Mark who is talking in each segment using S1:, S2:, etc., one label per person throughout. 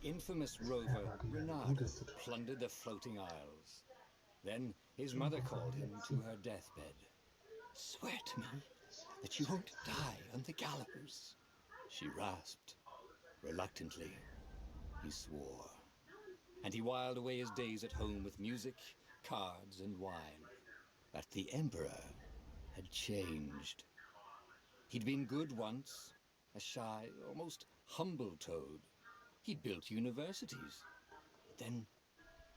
S1: infamous rover Renard plundered the floating isles. Then his mother called him to her deathbed. "Swear to me that you won't die on the gallows," she rasped. Reluctantly, he swore. And he whiled away his days at home with music, cards, and wine. But the Emperor had changed. He'd been good once, a shy, almost humble toad. He'd built universities. But then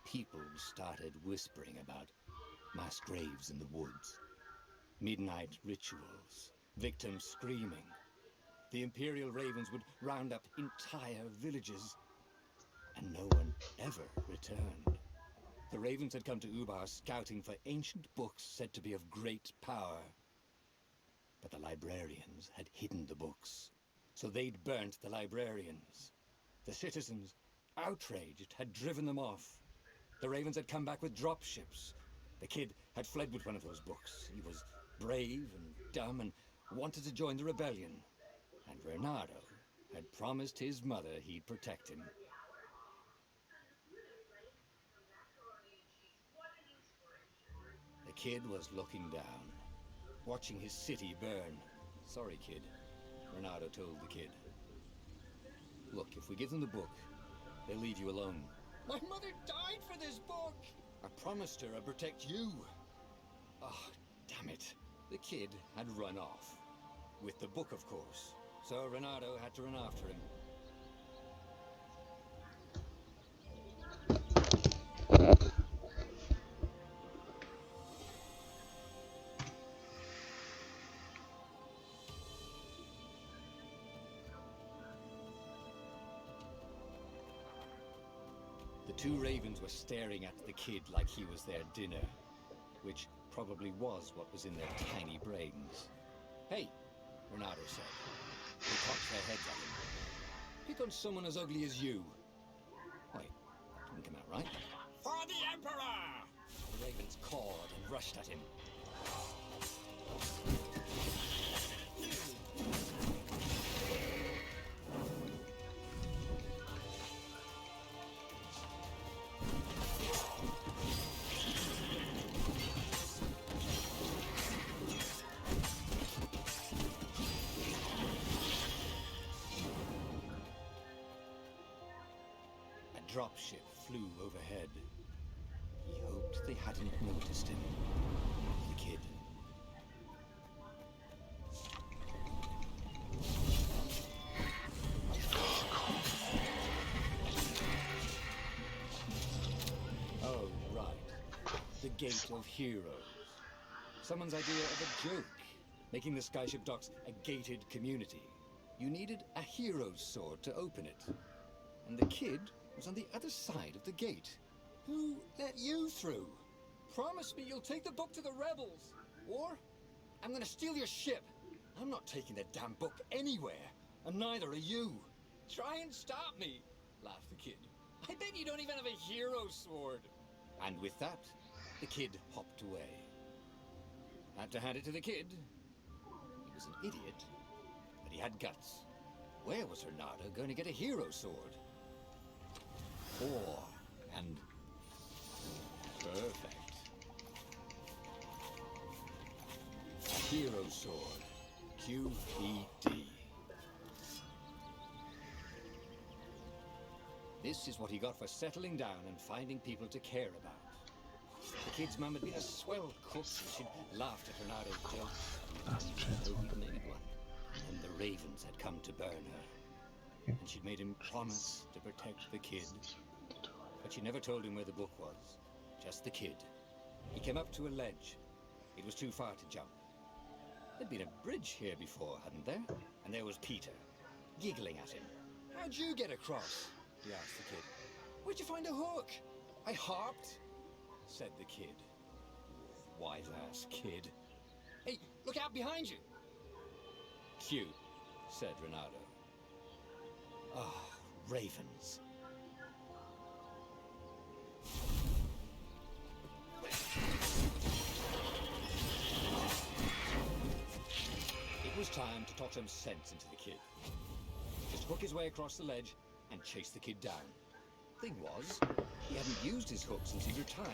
S1: people started whispering about mass graves in the woods, midnight rituals, victims screaming. The Imperial Ravens would round up entire villages, and no one ever returned. The Ravens had come to Ubar scouting for ancient books said to be of great power. But the librarians had hidden the books, so they'd burnt the librarians. The citizens, outraged, had driven them off. The Ravens had come back with dropships. The kid had fled with one of those books. He was brave and dumb and wanted to join the rebellion. And Bernardo had promised his mother he'd protect him. The kid was looking down, watching his city burn. "Sorry, kid," Bernardo told the kid. "Look, if we give them the book, they'll leave you alone." "My mother died for this book!" "I promised her I'd protect you." "Oh, damn it." The kid had run off. With the book, of course. So Renato had to run after him. The two ravens were staring at the kid like he was their dinner, which probably was what was in their tiny brains. "Hey," Renato said. They cocked their heads at him. "Pick on someone as ugly as you." Wait, that didn't come out right. "For the Emperor!" The ravens cawed and rushed at him. A dropship flew overhead. He hoped they hadn't noticed him. The kid. Oh, right. The Gate of Heroes. Someone's idea of a joke, making the Skyship docks a gated community. You needed a hero's sword to open it. And the kid was on the other side of the gate. "Who let you through? Promise me you'll take the book to the rebels, or I'm gonna steal your ship." "I'm not taking the damn book anywhere, and neither are you." "Try and stop me," laughed the kid. "I bet you don't even have a hero sword." And with that, the kid hopped away. Had to hand it to the kid. He was an idiot, but he had guts. Where was Hernada going to get a hero sword? And perfect. A hero sword. QED. This is what he got for settling down and finding people to care about. The kid's mum had been a swell cook, and she'd laughed at Hernardo's jokes. So he'd made one. And the ravens had come to burn her. And she'd made him promise to protect the kid. But she never told him where the book was. Just the kid. He came up to a ledge. It was too far to jump. There'd been a bridge here before, hadn't there? And there was Peter, giggling at him. "How'd you get across?" he asked the kid. "Where'd you find a hook?" "I hopped," said the kid. Wise-ass kid. "Hey, look out behind you." "Cute," said Renato. Ah, ravens. It was time to talk some sense into the kid. Just hook his way across the ledge and chase the kid down. Thing was, he hadn't used his hook since he retired.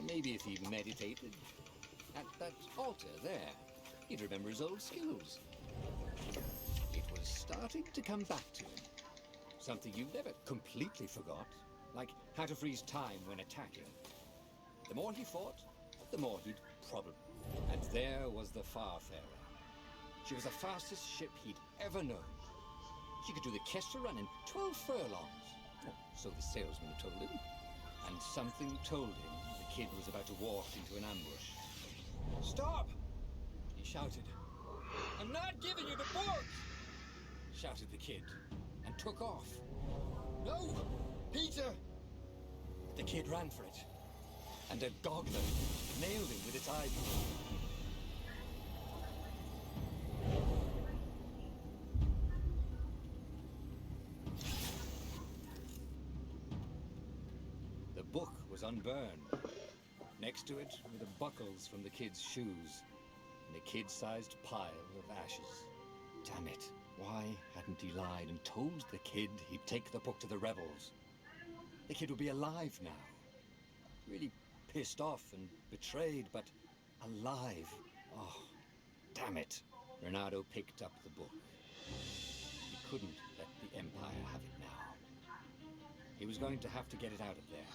S1: Maybe if he meditated at that altar there, he'd remember his old skills. It was starting to come back to him. Something you never completely forgot, like how to freeze time when attacking. The more he fought, the more he'd probably... And there was the Farfarer. She was the fastest ship he'd ever known. She could do the Kessel run in 12 furlongs. Oh, so the salesman told him. And something told him the kid was about to walk into an ambush. "Stop!" he shouted. "I'm not giving you the book!" shouted the kid, and took off. "No! Peter!" The kid ran for it, and a goggler nailed him with its eyeball. The book was unburned. Next to it were the buckles from the kid's shoes, and a kid-sized pile of ashes. Damn it, why hadn't he lied and told the kid he'd take the book to the rebels? The kid would be alive now. Really pissed off and betrayed, but alive. Oh, damn it. Renato picked up the book. He couldn't let the Empire have it now. He was going to have to get it out of there.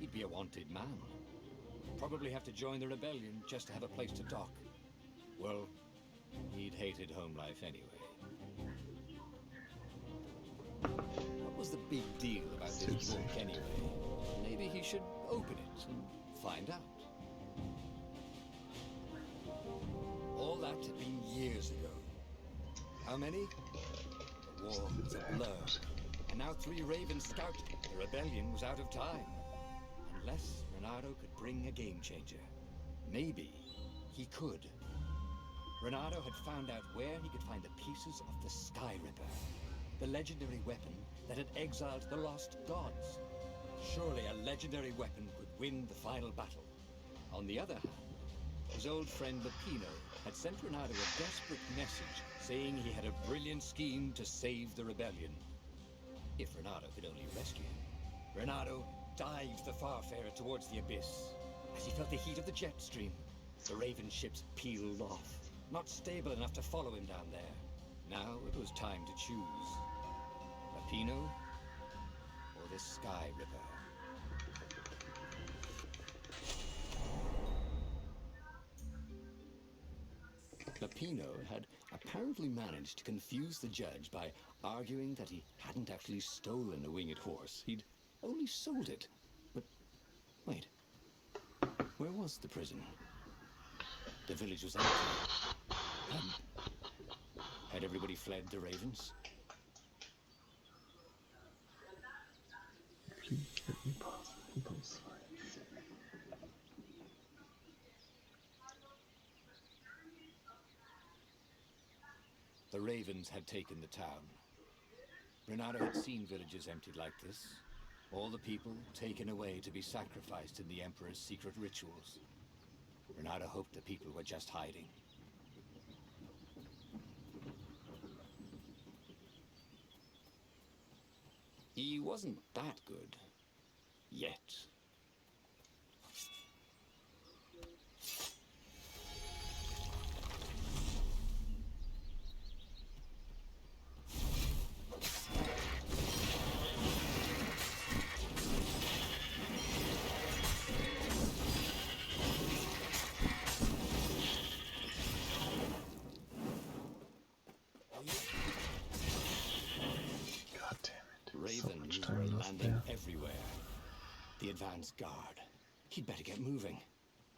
S1: He'd be a wanted man. Probably have to join the rebellion just to have a place to dock. Well, he'd hated home life anyway. What was the big deal about this book anyway? Maybe he should open it and find out. All that had been years ago. How many? The war was a blur. And now 3 Ravens scouted. The rebellion was out of time. Unless Renato could bring a game changer. Maybe he could. Renato had found out where he could find the pieces of the Sky Ripper, the legendary weapon that had exiled the lost gods. Surely a legendary weapon could win the final battle. On the other hand, his old friend Lupino had sent Renato a desperate message saying he had a brilliant scheme to save the rebellion. If Renato could only rescue him. Renato dived the Farfarer towards the abyss. As he felt the heat of the jet stream, the Raven ships peeled off, not stable enough to follow him down there. Now it was time to choose. Lupino or the Sky Ripper. Lupino had apparently managed to confuse the judge by arguing that he hadn't actually stolen a winged horse. He'd only sold it. But wait, where was the prison? The village was empty. Had everybody fled the Ravens?
S2: Please let me pause.
S1: The Ravens had taken the town. Renato had seen villages emptied like this. All the people taken away to be sacrificed in the Emperor's secret rituals. Renato hoped the people were just hiding. He wasn't that good. Yet. Ravens were landing everywhere. The advance guard. He'd better get moving.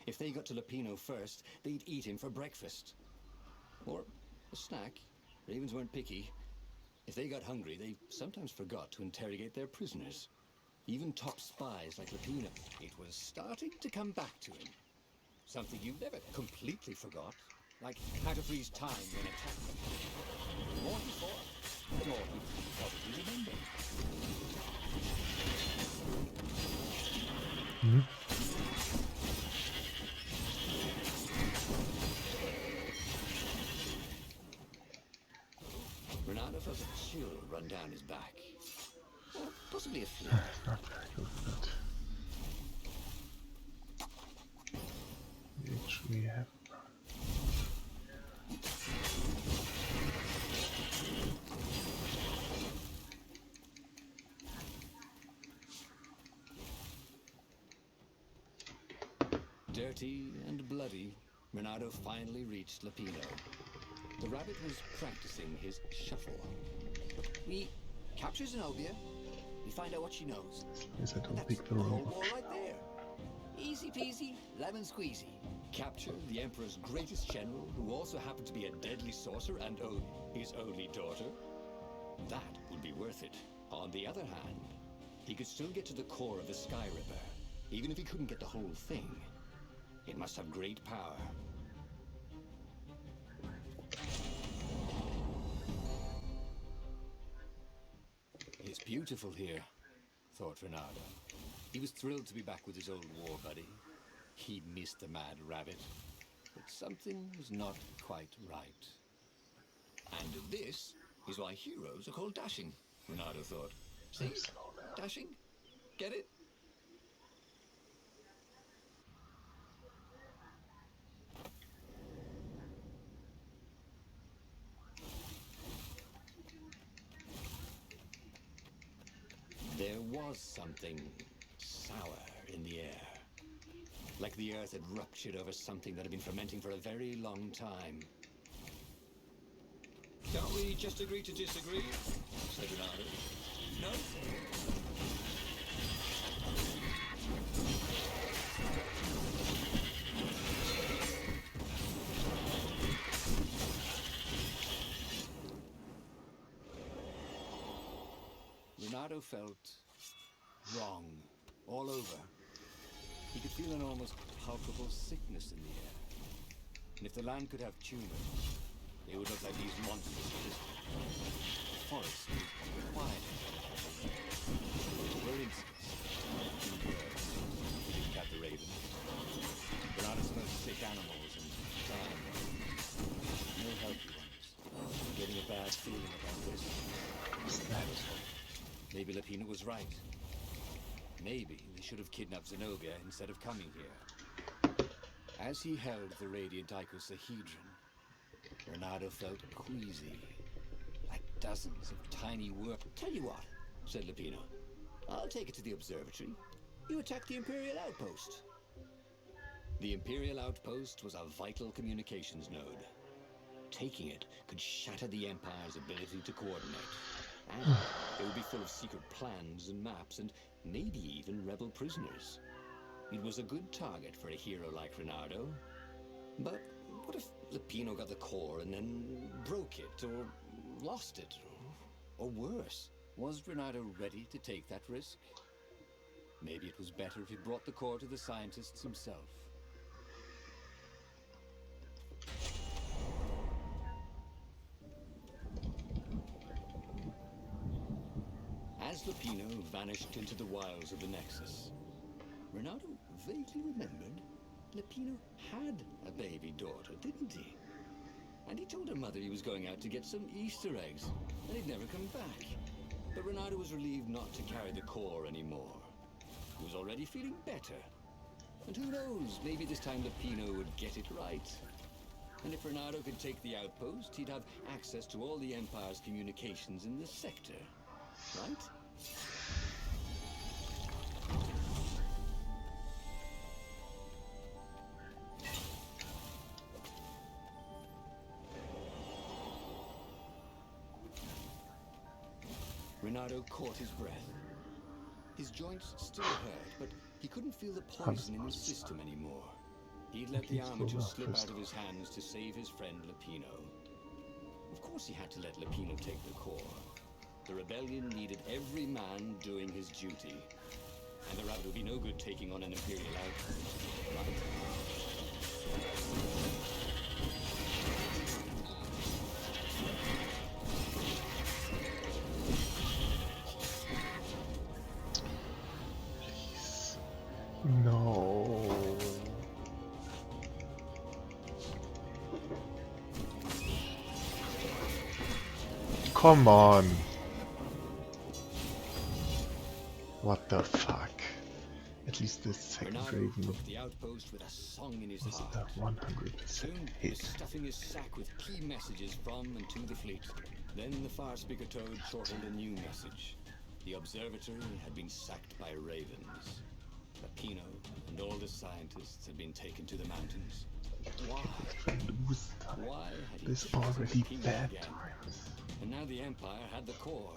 S1: If they got to Lupino first, they'd eat him for breakfast. Or a snack. Ravens weren't picky. If they got hungry, they sometimes forgot to interrogate their prisoners. Even top spies like Lupino. It was starting to come back to him. Something you never completely forgot. Like how to freeze time when attacking. The more he fought, the more he probably remembered. Renato felt a chill run down his back. Or possibly a fleer.
S2: Not very good at that. Which we have.
S1: Dirty and bloody, Renato finally reached Lapino. The rabbit was practicing his shuffle. We capture Zenobia, we find out what she knows.
S2: Is that
S1: And
S2: how big
S1: that's
S2: the
S1: the whole
S2: robot?
S1: war right there. Easy peasy, lemon squeezy. Capture the Emperor's greatest general, who also happened to be a deadly sorcerer and own his only daughter. That would be worth it. On the other hand, he could still get to the core of the Sky Ripper, even if he couldn't get the whole thing. It must have great power. It's beautiful here, thought Renato. He was thrilled to be back with his old war buddy. He missed the mad rabbit, but something was not quite right. And this is why heroes are called dashing, Renato thought. See? Dashing? Get it? There was something sour in the air. Like the earth had ruptured over something that had been fermenting for a very long time. Can't we just agree to disagree? Said Renato. No? Renato felt wrong all over. He could feel an almost palpable sickness in the air. And if the land could have tumors, they would look like these monsters. The forest was quiet. There were insects, birds. He didn't have the ravens. Renato smelled sick animals and dying ones. No healthy ones. I'm getting a bad feeling about this.
S2: What's that?
S1: Maybe Lapino was right. Maybe they should have kidnapped Zenobia instead of coming here. As he held the radiant icosahedron, Renato felt queasy, like dozens of tiny worms. Tell you what, said Lapino. I'll take it to the observatory. You attack the Imperial outpost. The Imperial outpost was a vital communications node. Taking it could shatter the Empire's ability to coordinate. And it would be full of secret plans and maps and maybe even rebel prisoners. It was a good target for a hero like Renato. But what if Lapino got the core and then broke it or lost it? Or worse, was Renato ready to take that risk? Maybe it was better if he brought the core to the scientists himself. As Lapino vanished into the wilds of the Nexus, Renato vaguely remembered Lapino had a baby daughter, didn't he? And he told her mother he was going out to get some Easter eggs, and he'd never come back. But Renato was relieved not to carry the core anymore. He was already feeling better. And who knows, maybe this time Lapino would get it right. And if Renato could take the outpost, he'd have access to all the Empire's communications in the sector. Right? Renato caught his breath. His joints still hurt, but he couldn't feel the poison in his system anymore. He'd let the armature slip out of his hands to save his friend Lapino. Of course he had to let Lapino take the core. The rebellion needed every man doing his duty. And the rabbit would be no good taking on an Imperial outpost, right?
S2: No. come on. What the fuck? At least the second
S1: Bernardo
S2: Raven
S1: approached the outpost with a song in his
S2: was
S1: heart.
S2: a 100%
S1: Soon he was
S2: hit.
S1: stuffing his sack with key messages from and to the fleet. Then the far speaker toad chortled a new message. The observatory had been sacked by ravens. Lapino and all the scientists had been taken to the mountains. Why? Why had he
S2: There's
S1: chosen
S2: already
S1: Lapino
S2: bad
S1: again?
S2: times.
S1: And now the Empire had the core.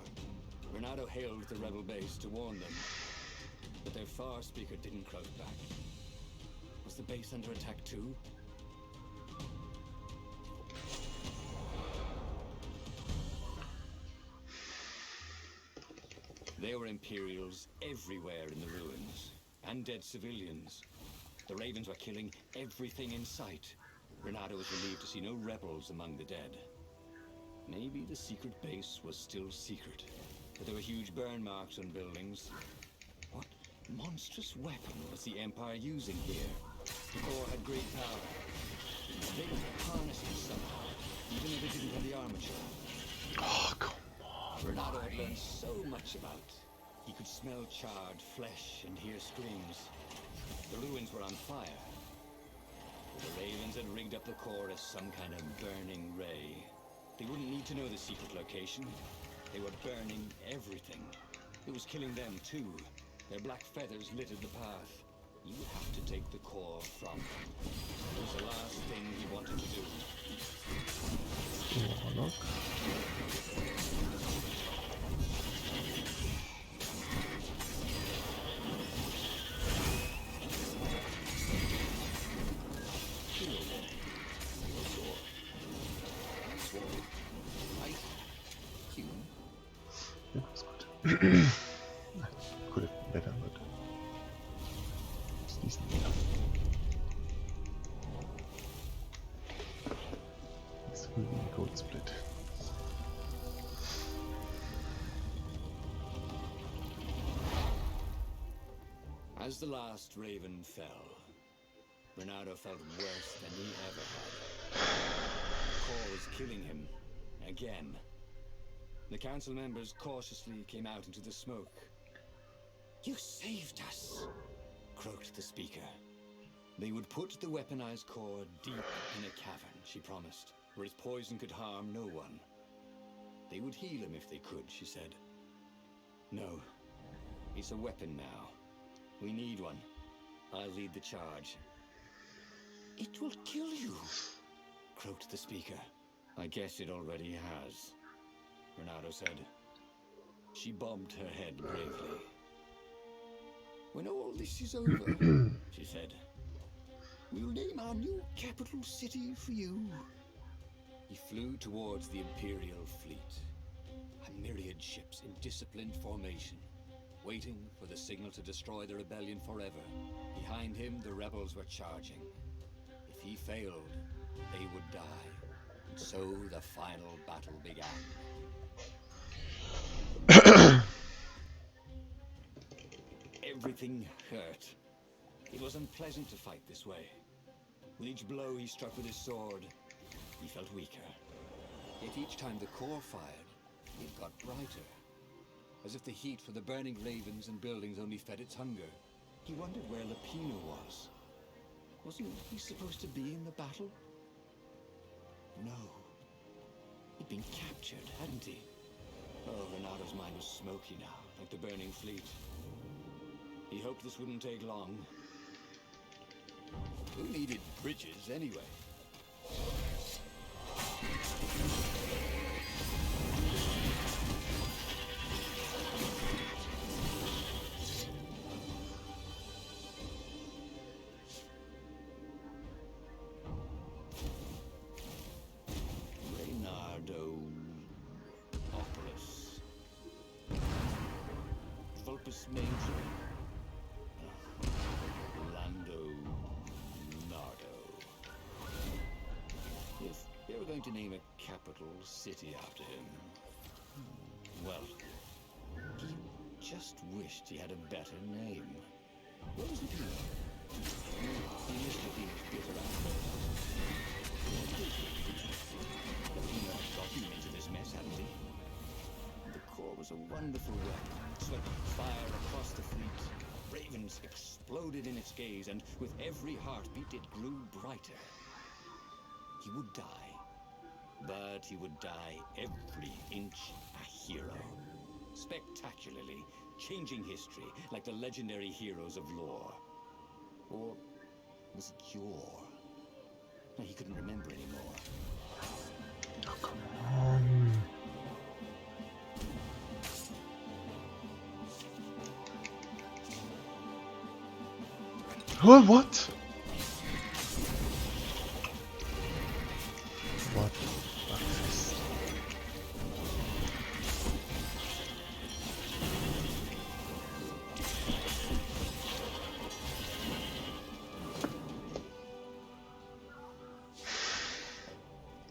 S1: Bernardo hailed the rebel base to warn them. But their far speaker didn't croak back. Was the base under attack too? There were Imperials everywhere in the ruins, and dead civilians. The Ravens were killing everything in sight. Bernardo was relieved to see no rebels among the dead. Maybe the secret base was still secret, but there were huge burn marks on buildings. What monstrous weapon was the Empire using here? The core had great power. They would harness it somehow, even if it didn't have the armature.
S2: Oh, come on.
S1: Bernardo had learned so much about. He could smell charred flesh and hear screams. The ruins were on fire. The Ravens had rigged up the core as some kind of burning ray. They wouldn't need to know the secret location. They were burning everything. It was killing them too. Their black feathers littered the path. He would have to take the core from them. It was the last thing he wanted to do.
S2: Warlock. Yeah, that's good. Could have been better, but it's decent enough. This will be a gold split.
S1: As the last Raven fell, Bernardo felt worse than he ever had. The core was killing him. Again. The council members cautiously came out into the smoke. "You saved us," croaked the speaker. They would put the weaponized core deep in a cavern, she promised, where its poison could harm no one. They would heal him if they could, she said. No, it's a weapon now. We need one. I'll lead the charge. "It will kill you," croaked the speaker. "I guess it already has," Bernardo said. She bobbed her head bravely. "When all this is over," she said, "we'll name our new capital city for you." He flew towards the Imperial fleet. A myriad ships in disciplined formation, waiting for the signal to destroy the rebellion forever. Behind him, the rebels were charging. If he failed, they would die. And so the final battle began. Everything hurt. It was unpleasant to fight this way. With each blow he struck with his sword, he felt weaker. Yet each time the core fired, it got brighter. As if the heat for the burning ravens and buildings only fed its hunger. He wondered where Lapino was. Wasn't he supposed to be in the battle? No. He'd been captured, hadn't he? Oh, Renado's mind was smoky now, like the burning fleet. He hoped this wouldn't take long. Who needed bridges, anyway? Going to name a capital city after him. Well, he just wished he had a better name. Where was Lapino? He missed Lapino's bitter outburst. Lapino had got him into this mess, hadn't he? wonderful weapon swept fire across the fleet. Ravens exploded in its gaze, and with every heartbeat it grew brighter. He would die, but he would die every inch a hero. Spectacularly, changing history like the legendary heroes of lore. Or was it yore? No, he couldn't remember anymore.
S2: Oh, come on. Oh, what? What the fuck is this?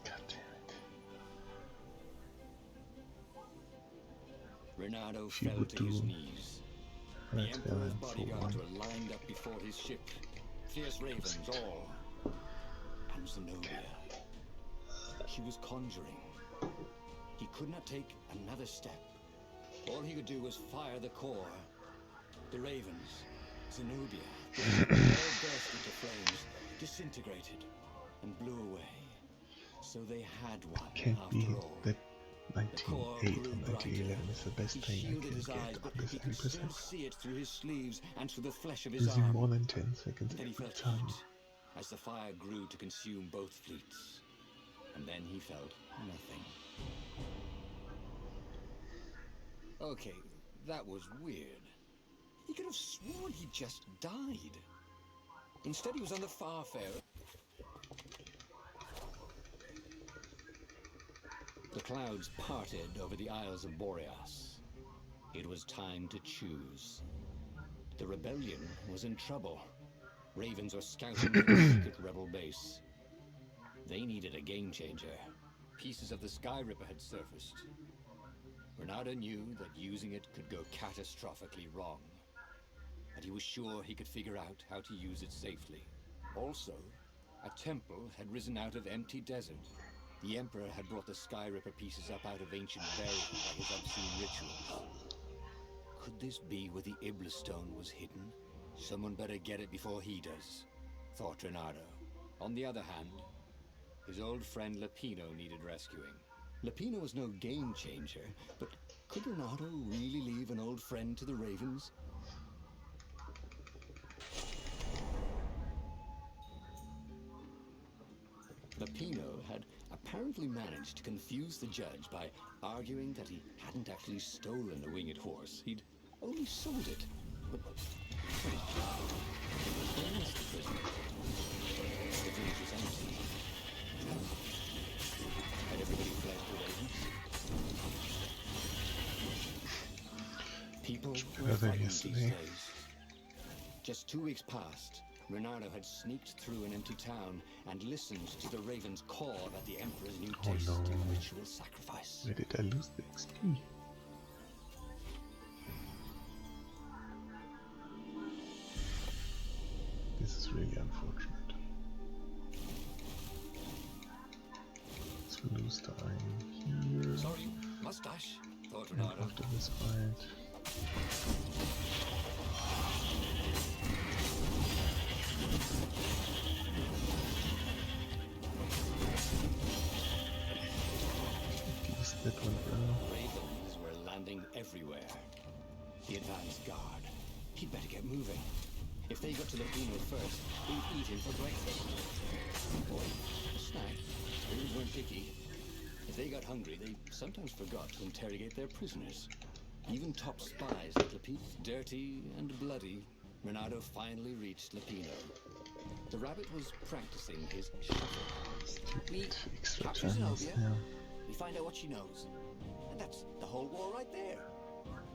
S2: God damn it.
S1: Renato
S2: She
S1: fell
S2: would
S1: to his
S2: do
S1: knees. The
S2: Red
S1: Emperor's
S2: Baron for
S1: bodyguards
S2: one.
S1: were lined up before his ship. Fierce ravens all. And Zenobia. She was conjuring. He could not take another step. All he could do was fire the core. The ravens, Zenobia, all burst into flames, disintegrated, and blew away. So they had one
S2: Can't
S1: after
S2: be
S1: all.
S2: that
S1: The core
S2: 1908
S1: grew
S2: or
S1: brighter.
S2: 1911 is the best
S1: He
S2: thing I
S1: shielded
S2: can
S1: his
S2: get
S1: eyes,
S2: on
S1: but
S2: this
S1: he could still
S2: 80%.
S1: see it through his sleeves and through the flesh of his
S2: Losing
S1: arm.
S2: more than 10 seconds
S1: Then he
S2: every
S1: felt
S2: time.
S1: heat as the fire grew to consume both fleets. And then he felt nothing. Okay, that was weird. He could have sworn he just died. Instead, he was on the Farfarer. The clouds parted over the Isles of Boreas. It was time to choose. The rebellion was in trouble. Ravens were scouting for the secret rebel base. They needed a game changer. Pieces of the Sky Ripper had surfaced. Renato knew that using it could go catastrophically wrong. And he was sure he could figure out how to use it safely. Also, a temple had risen out of empty desert. The Emperor had brought the Sky Ripper pieces up out of ancient burial by his obscene rituals. Could this be where the Iblis stone was hidden? Someone better get it before he does, thought Renato. On the other hand, his old friend Lapino needed rescuing. Lapino was no game changer, but could Renato really leave an old friend to the Ravens? Lapino had apparently managed to confuse the judge by arguing that he hadn't actually stolen the winged horse. He'd only sold it. But where was the prisoner? The village was empty. Had everybody fled the Ravens? People were frightened these days. Just 2 weeks passed. Renato had sneaked through an empty town and listened to the Ravens call about the Emperor's new taste in ritual sacrifice.
S2: Where did I lose the XP? This is really unfortunate. Let's lose time here.
S1: Sorry, mustache, thought Renato.
S2: After this fight. That one,
S1: Ravens were landing everywhere. The advanced guard. He'd better get moving. If they got to Lapino first, they'd eat him for breakfast. Or a snack. Ravens weren't picky. If they got hungry, they sometimes forgot to interrogate their prisoners. Even top spies like Lapino. Dirty and bloody, Renato finally reached Lapino. The rabbit was practicing his shuffle. We capture Zenobia. We find out what she knows. And that's the whole war right there.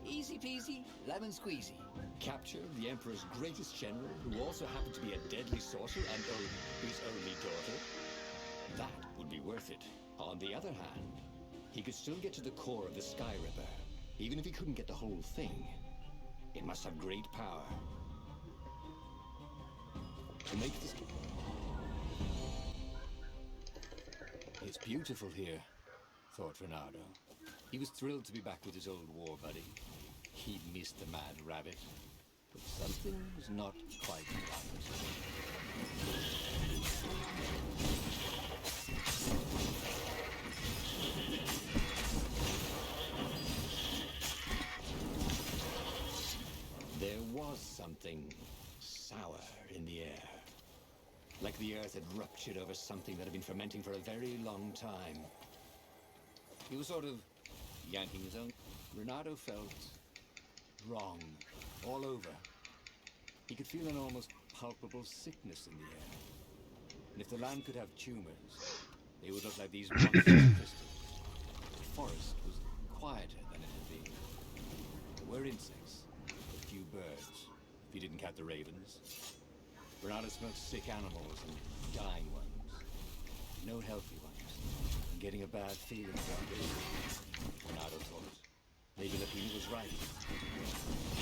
S1: Easy peasy, lemon squeezy. Capture the Emperor's greatest general, who also happened to be a deadly sorcerer and his only daughter. That would be worth it. On the other hand, he could still get to the core of the Sky Ripper. Even if he couldn't get the whole thing, it must have great power. To make this... It's beautiful here, thought Renato. He was thrilled to be back with his old war buddy. He missed the mad rabbit, but something was not quite right. There was something sour in the air. Like the earth had ruptured over something that had been fermenting for a very long time. He was sort of yanking his own. Renato felt wrong all over. He could feel an almost palpable sickness in the air. And if the land could have tumors, they would look like these monstrous crystals. The forest was quieter than it had been. There were insects, a few birds, if you didn't count the ravens. Renato smelled sick animals and dying ones. No healthy ones. And getting a bad feeling about it. Renato thought. Maybe Lapine was right.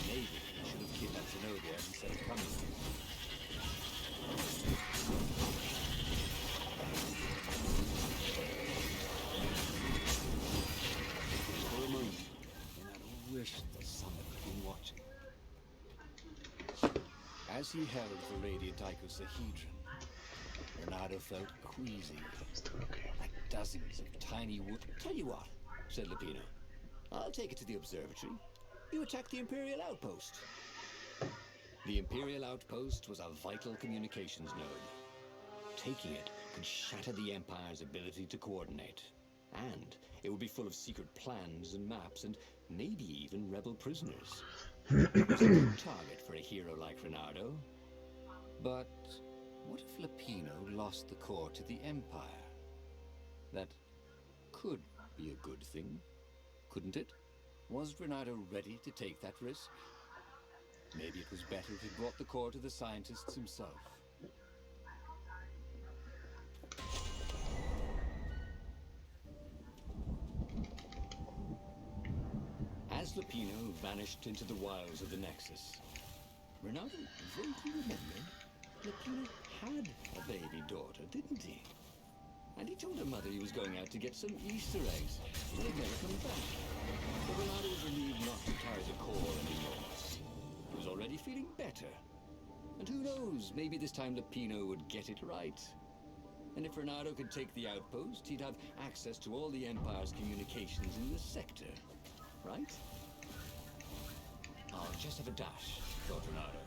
S1: Maybe he should have kidnapped Zenobia instead of coming. For a moment, Renato wished that someone had been watching. As he held the radiant icosahedron, Renato felt queasy, like dozens of tiny wood. Tell you what, said Lapino. I'll take it to the observatory. You attack the Imperial outpost. The Imperial outpost was a vital communications node. Taking it could shatter the Empire's ability to coordinate. And it would be full of secret plans and maps and maybe even rebel prisoners. It was a good target for a hero like Renato. But what if Lapino lost the core to the Empire? That could be a good thing, couldn't it? Was Renato ready to take that risk? Maybe it was better if he brought the core to the scientists himself. As Lapino vanished into the wilds of the Nexus, Renato vaguely remembered Lapino had a baby daughter, didn't he? And he told her mother he was going out to get some Easter eggs, so they'd never come back. But Renato was relieved not to carry the core anymore. He was already feeling better. And who knows, maybe this time Lapino would get it right. And if Renato could take the outpost, he'd have access to all the Empire's communications in the sector, right? I'll just have a dash, thought Renato.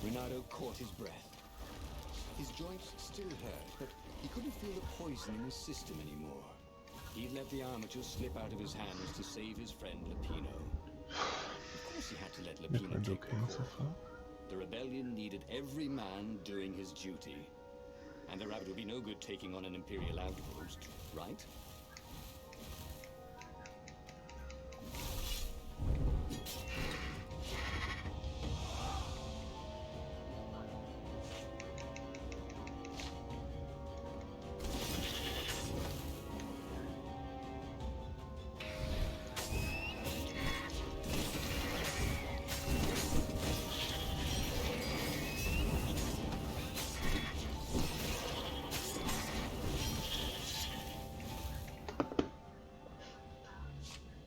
S1: Renato caught his breath. His joints still hurt, but he couldn't feel the poison in his system anymore. He'd let the armature slip out of his hands to save his friend Lapino. Of course he had to let Lapino take the core. The rebellion needed every man doing his duty. And the rabbit would be no good taking on an Imperial outpost, right?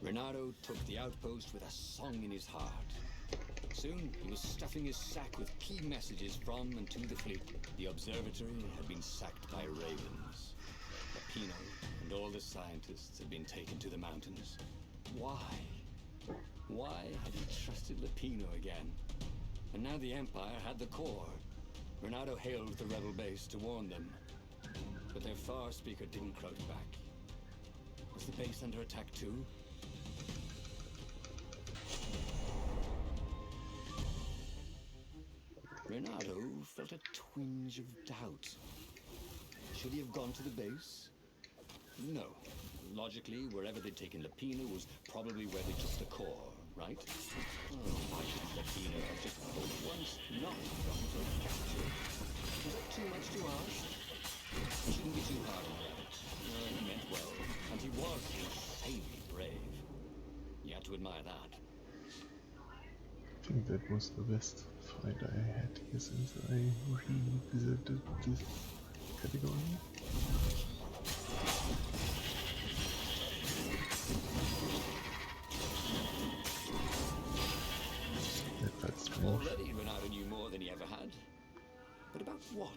S1: Renato took the outpost with a song in his heart. Soon, he was stuffing his sack with key messages from and to the fleet. The observatory had been sacked by ravens. Lapino and all the scientists had been taken to the mountains. Why? Why had he trusted Lapino again? And now the Empire had the core. Renato hailed the rebel base to warn them. But their far speaker didn't crouch back. Was the base under attack too? Renato felt a twinge of doubt. Should he have gone to the base? No. Logically, wherever they'd taken Lapino was probably where they took the core, right? Oh, why shouldn't Lapino have just called once, not gone for capture? Was that too much to ask? He shouldn't be too hard on Rabbit. He meant well, and he was insanely brave. Yet admire that.
S2: I think that was the best fight I had here since I revisited this category. That felt strange.
S1: Already Renato knew more than he ever had. But about what?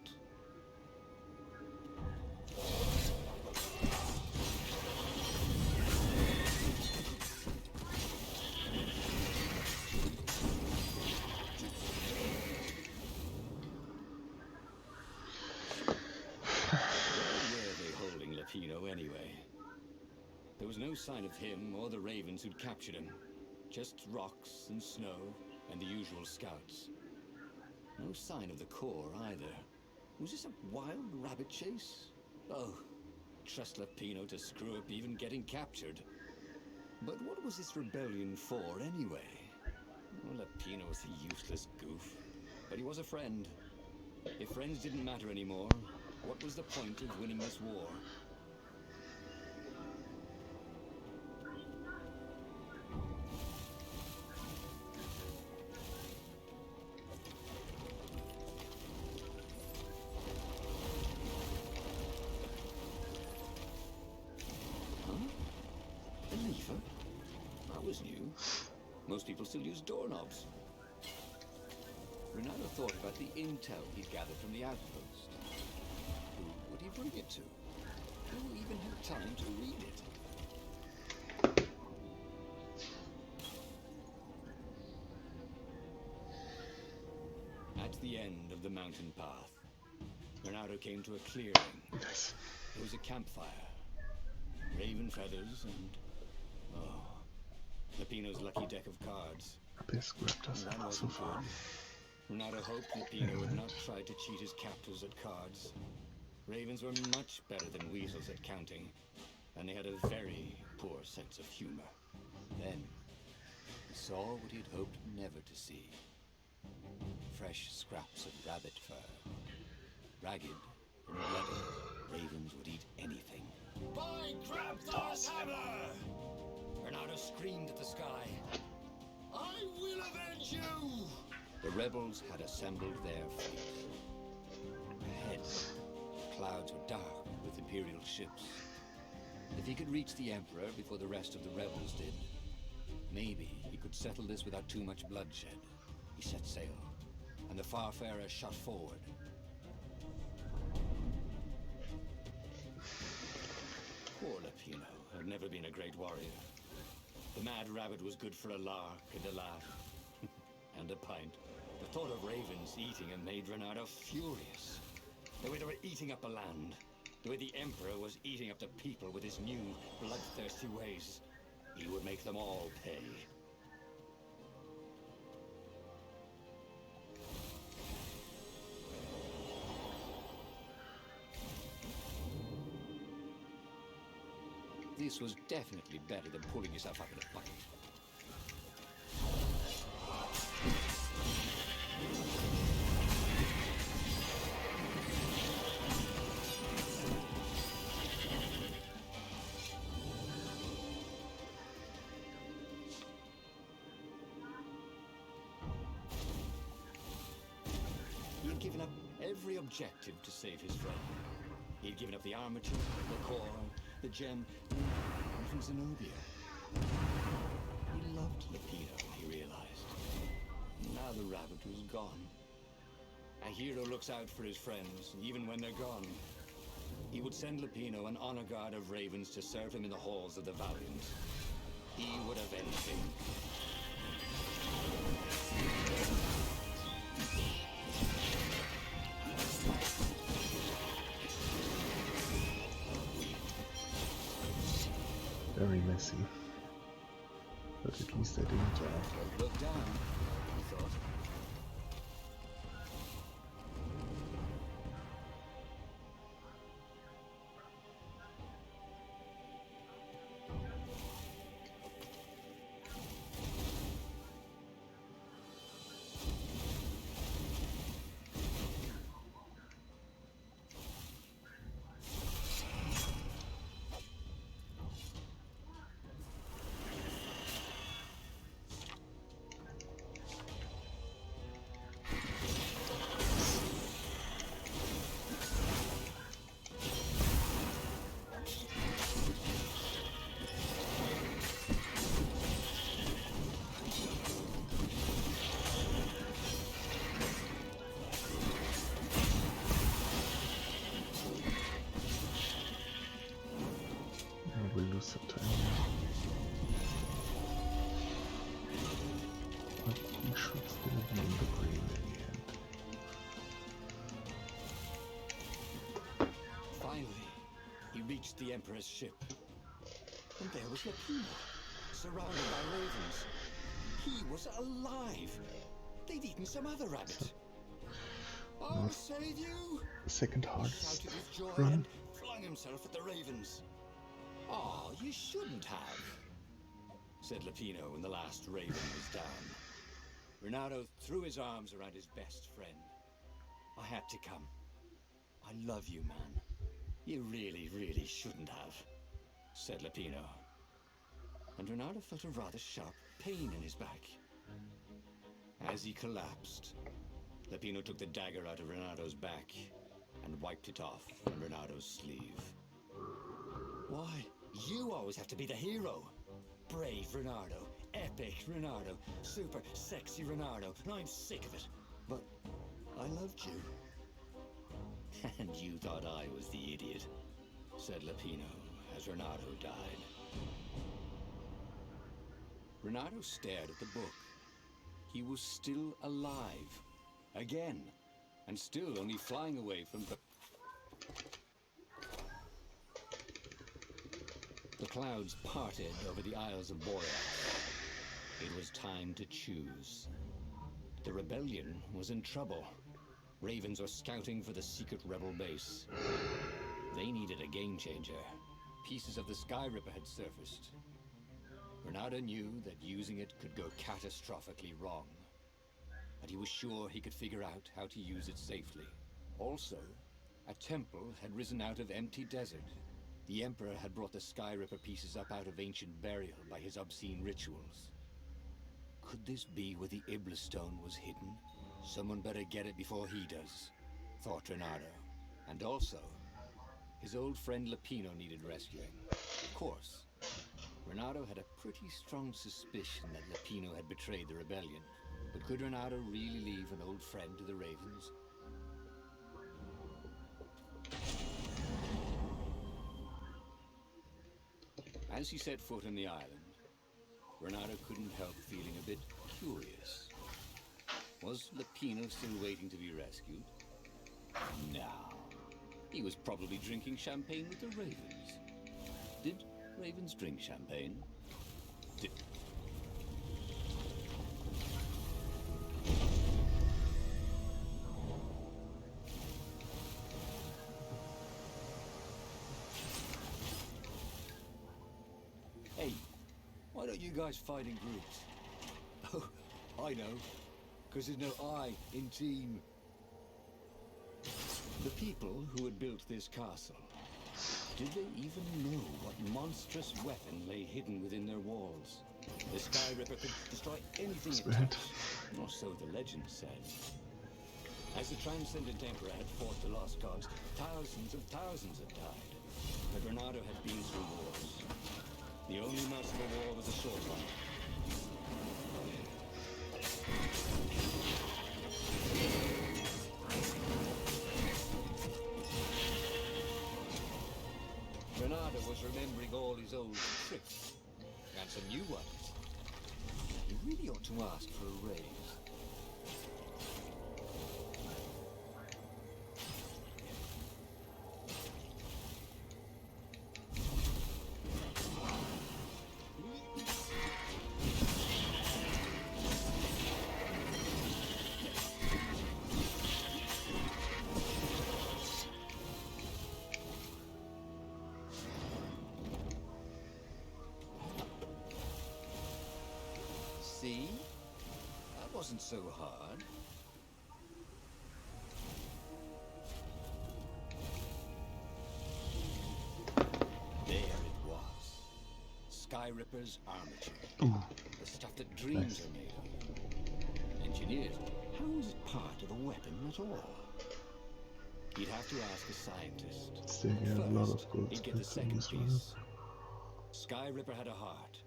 S1: Anyway, there was no sign of him or the ravens who'd captured him. Just rocks and snow and the usual scouts. No sign of the core either. Was this a wild rabbit chase? Oh, trust Lapino to screw up even getting captured. But what was this rebellion for anyway? Well, Lapino was a useless goof, but he was a friend. If friends didn't matter anymore, what was the point of winning this war? Most people still use doorknobs. Renato thought about the intel he'd gathered from the outpost. Who would he bring it to? Who even had time to read it? At the end of the mountain path, Renato came to a clearing.
S2: Nice.
S1: There was a campfire, raven feathers, and Lapino's lucky deck of cards.
S2: Abyss grabbed us so far.
S1: Renato hoped Lapino would not try to cheat his captors at cards. Ravens were much better than weasels at counting, and they had a very poor sense of humor. Then, he saw what he'd hoped never to see. Fresh scraps of rabbit fur. Ragged and bloody, ravens would eat anything. By Grabthar's hammer! Renato screamed at the sky. I will avenge you! The rebels had assembled their fleet. Ahead, the clouds were dark with Imperial ships. If he could reach the Emperor before the rest of the rebels did, maybe he could settle this without too much bloodshed. He set sail, and the Farfarer shot forward. Poor Lapino had never been a great warrior. The mad rabbit was good for a lark and a laugh. And a pint. The thought of ravens eating him made Renato furious. The way they were eating up a land. The way the Emperor was eating up the people with his new, bloodthirsty ways. He would make them all pay. This was definitely better than pulling yourself up in a bucket. He had given up every objective to save his friend. He had given up the armature, the core, the gem, even Zenobia. He loved Lapino, he realized. Now the rabbit was gone. A hero looks out for his friends, even when they're gone. He would send Lapino an honor guard of ravens to serve him in the halls of the Valiant. He would avenge him.
S2: Very messy. But at least I didn't die.
S1: Don't look down, he thought.
S2: lose some time here. But he should still be in the green in the end.
S1: Finally, he reached the Emperor's ship. And there was Lapino, surrounded by ravens. He was alive. They'd eaten some other rabbit. I'll save you!
S2: Second
S1: He
S2: hardest
S1: shouted with joy
S2: run.
S1: and flung himself at the ravens. Oh, you shouldn't have, said Lapino when the last raven was down. Renato threw his arms around his best friend. I had to come. I love you, man. You really, really shouldn't have, said Lapino. And Renato felt a rather sharp pain in his back. As he collapsed, Lapino took the dagger out of Renato's back and wiped it off on Renato's sleeve. Why, you always have to be the hero. Brave Renato, epic Renato, super sexy Renato, and I'm sick of it. But I loved you. And you thought I was the idiot, said Lapino as Renato died. Renato stared at the book. He was still alive. Again. And still only flying away from the clouds parted over the Isles of Boreas. It was time to choose. The rebellion was in trouble. Ravens were scouting for the secret rebel base. They needed a game changer. Pieces of the Sky Ripper had surfaced. Renato knew that using it could go catastrophically wrong. But he was sure he could figure out how to use it safely. Also, a temple had risen out of empty desert. The Emperor had brought the Sky Ripper pieces up out of ancient burial by his obscene rituals. Could this be where the Iblis stone was hidden? Someone better get it before he does, thought Renato. And also, his old friend Lapino needed rescuing. Of course, Renato had a pretty strong suspicion that Lapino had betrayed the rebellion. But could Renato really leave an old friend to the ravens? As he set foot on the island, Renato couldn't help feeling a bit curious. Was Lapino still waiting to be rescued? No. He was probably drinking champagne with the ravens. Did ravens drink champagne? Hey, why don't you guys fight in groups? Oh, I know. Because there's no I in team. The people who had built this castle, did they even know what monstrous weapon lay hidden within their walls? The Sky Ripper could destroy anything it touched, or so the legend said. As the Transcendent Emperor had fought the Lost Gods, thousands and thousands had died. But Renato had been through wars. The only merciful war was a short one. Renato was remembering all his old tricks, and some new ones. He really ought to ask for a raise. See? That wasn't so hard. There it was. Sky Ripper's armature.
S2: Ooh.
S1: The stuff that dreams are made of. Engineers, how is it part of a weapon at all? You'd have to ask a scientist.
S2: Still get a lot of gold
S1: He'd get the
S2: splits in
S1: second
S2: this
S1: piece.
S2: one.
S1: Sky Ripper had a heart,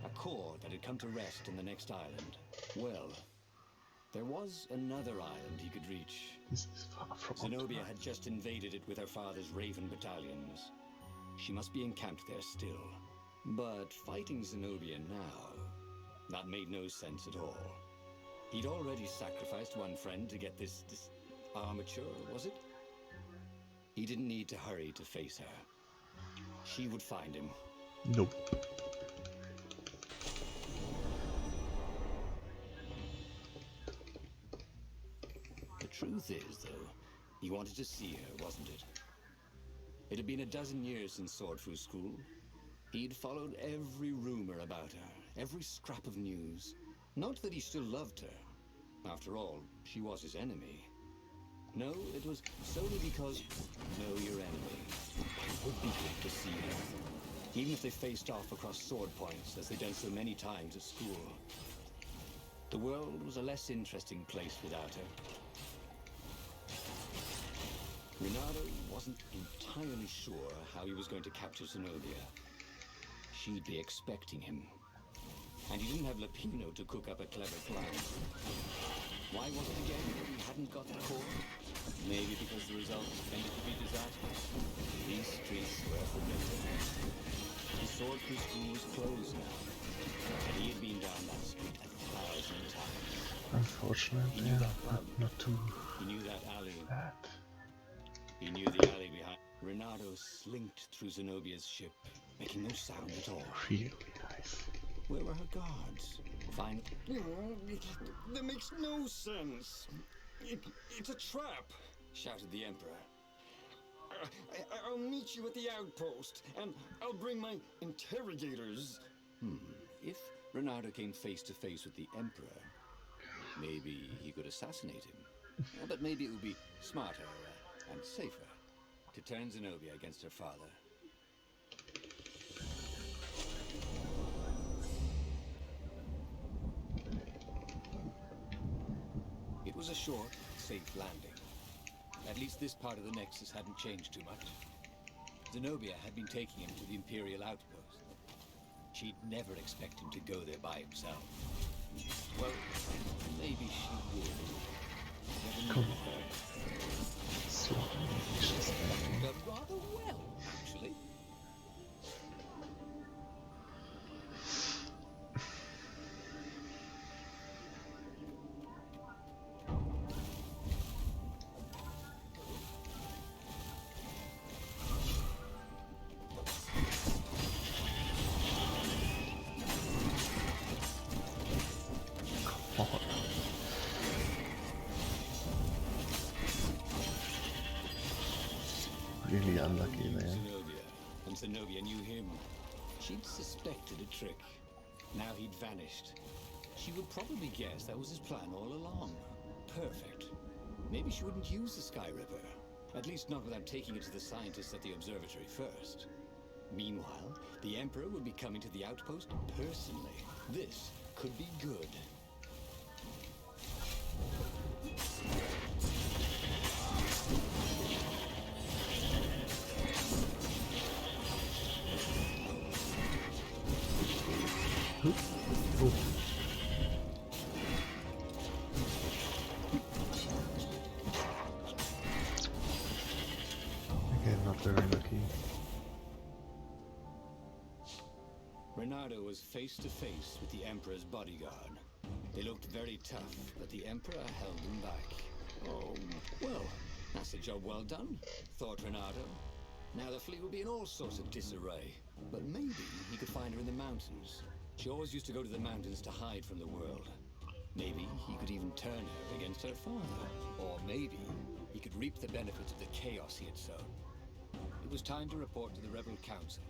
S1: a core that had come to rest in the next island. Well, there was another island he could reach.
S2: This is far from
S1: Zenobia
S2: optimal.
S1: had just invaded it with her father's Raven battalions. She must be encamped there still. But fighting Zenobia now, that made no sense at all. He'd already sacrificed one friend to get this armature, was it? He didn't need to hurry to face her. She would find him.
S2: Nope.
S1: The truth is, though, he wanted to see her, wasn't it? It had been a dozen years since Swordfu School. He'd followed every rumor about her, every scrap of news. Not that he still loved her. After all, she was his enemy. No, it was solely because know your enemy. It would be good to see her. Even if they faced off across sword points, as they'd done so many times at school. The world was a less interesting place without her. Renato wasn't entirely sure how he was going to capture Zenobia. She'd be expecting him. And he didn't have Lapino to cook up a clever plan. Why was it again that he hadn't got the core? Maybe because the results tended to be disastrous. These streets were familiar. The Swordfu School was closed now. And he had been down that street 1,000 times.
S2: Unfortunately,
S1: He knew that
S2: but
S1: pub.
S2: not too
S1: He knew that alley.
S2: bad.
S1: He knew the alley behind. Renato slinked through Zenobia's ship, making no sound at all.
S2: Really nice.
S1: Where were her guards? Fine. That makes no sense. It's a trap, shouted the Emperor. I'll meet you at the outpost, and I'll bring my interrogators. If Renato came face to face with the Emperor, maybe he could assassinate him. But maybe it would be smarter and safer to turn Zenobia against her father. It was a short, safe landing. At least this part of the Nexus hadn't changed too much. Zenobia had been taking him to the Imperial outpost. She'd never expect him to go there by himself. Well, maybe she would.
S2: Come on. Slowly, she's landing.
S1: But rather well, actually.
S2: Really unlucky there.
S1: Zenobia, and Zenobia knew him. She'd suspected a trick. Now he'd vanished. She would probably guess that was his plan all along. Perfect. Maybe she wouldn't use the Sky Ripper. At least not without taking it to the scientists at the observatory first. Meanwhile, the Emperor would be coming to the outpost personally. This could be good.
S2: Oh. Again, not very lucky.
S1: Renato was face to face with the Emperor's bodyguard. They looked very tough, but the Emperor held them back. Oh, well, that's a job well done, thought Renato. Now the fleet will be in all sorts of disarray. But maybe he could find her in the mountains. She always used to go to the mountains to hide from the world. Maybe he could even turn her against her father. Or maybe he could reap the benefits of the chaos he had sown. It was time to report to the Rebel Council,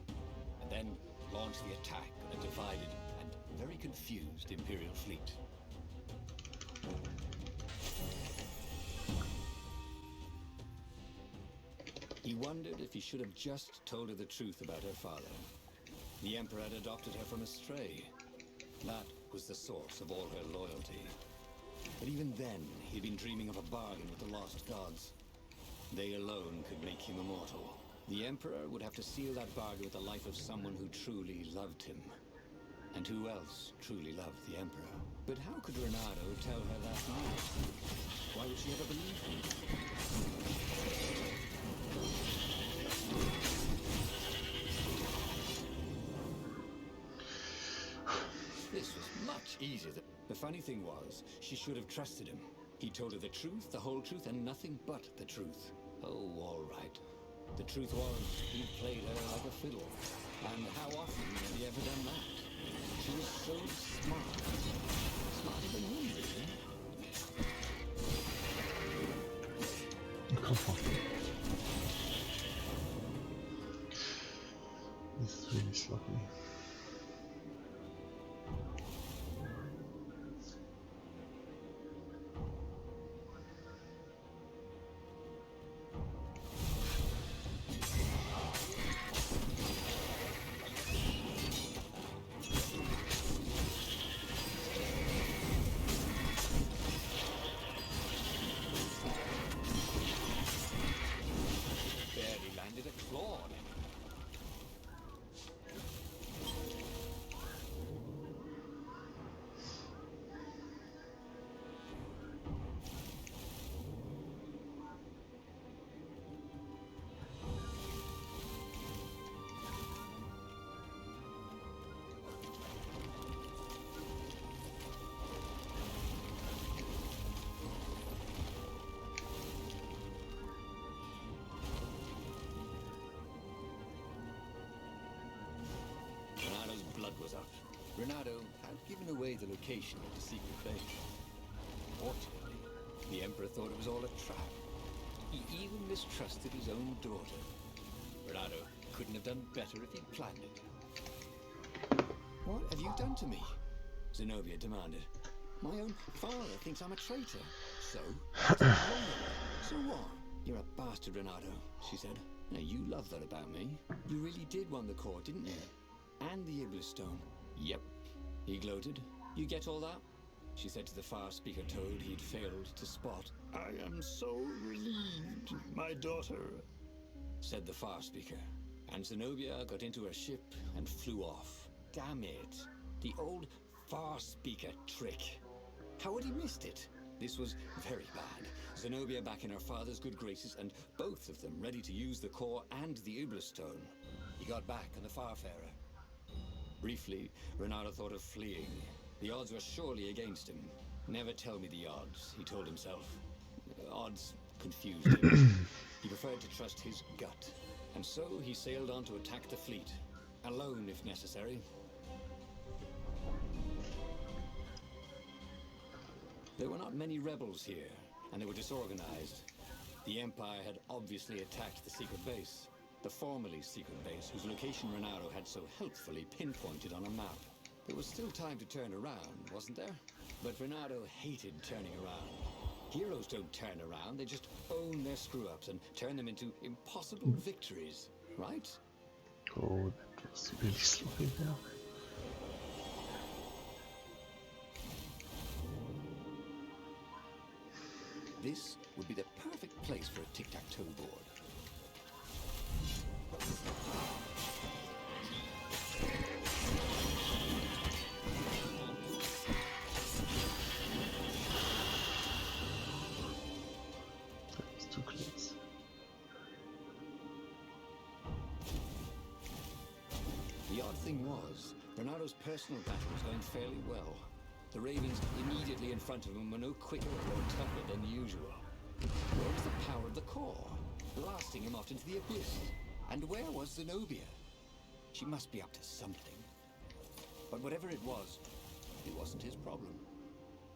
S1: and then launch the attack on a divided and very confused Imperial fleet. He wondered if he should have just told her the truth about her father. The Emperor had adopted her from a stray. That was the source of all her loyalty. But even then, he'd been dreaming of a bargain with the lost gods. They alone could make him immortal. The Emperor would have to seal that bargain with the life of someone who truly loved him. And who else truly loved the Emperor? But how could Renato tell her that now? Why would she ever believe him? This was much easier than... The funny thing was, she should have trusted him. He told her the truth, the whole truth, and nothing but the truth. Oh, all right. The truth was, he played her like a fiddle. And how often had he ever done that? She was so smart. Smarter than him, really.
S2: Come on. This is really sloppy.
S1: Barely landed a claw on him. Renado's blood was up. Renado had given away the location of the secret base. Fortunately, the Emperor thought it was all a trap. He even mistrusted his own daughter. Renado couldn't have done better if he'd planned it. What have you done to me? Zenobia demanded. My own father thinks I'm a traitor. So? So what? You're a bastard, Renato, she said. Now, you love that about me. You really did want the core, didn't you? And the Iblis stone. Yep. He gloated. You get all that? She said to the far speaker toad he'd failed to spot. I am so relieved, my daughter, said the far speaker. And Zenobia got into her ship and flew off. Damn it. The old far speaker trick. How had he missed it? This was very bad. Zenobia back in her father's good graces, and both of them ready to use the core and the Iblis stone. He got back on the Farfarer. Briefly, Renato thought of fleeing. The odds were surely against him. Never tell me the odds, he told himself. Odds confused him. He preferred to trust his gut. And so he sailed on to attack the fleet. Alone, if necessary. There were not many rebels here, and they were disorganized. The Empire had obviously attacked the secret base. The formerly secret base, whose location Renato had so helpfully pinpointed on a map. There was still time to turn around, wasn't there? But Renato hated turning around. Heroes don't turn around, they just own their screw-ups and turn them into impossible victories, right?
S2: Oh, that was really sloppy now.
S1: This would be the perfect place for a tic-tac-toe board.
S2: That was too close.
S1: The odd thing was, Bernardo's personal battle was going fairly well. The Ravens immediately in front of him were no quicker or tougher than usual. Where was the power of the core, blasting him off into the abyss? And where was Zenobia? She must be up to something. But whatever it wasn't his problem.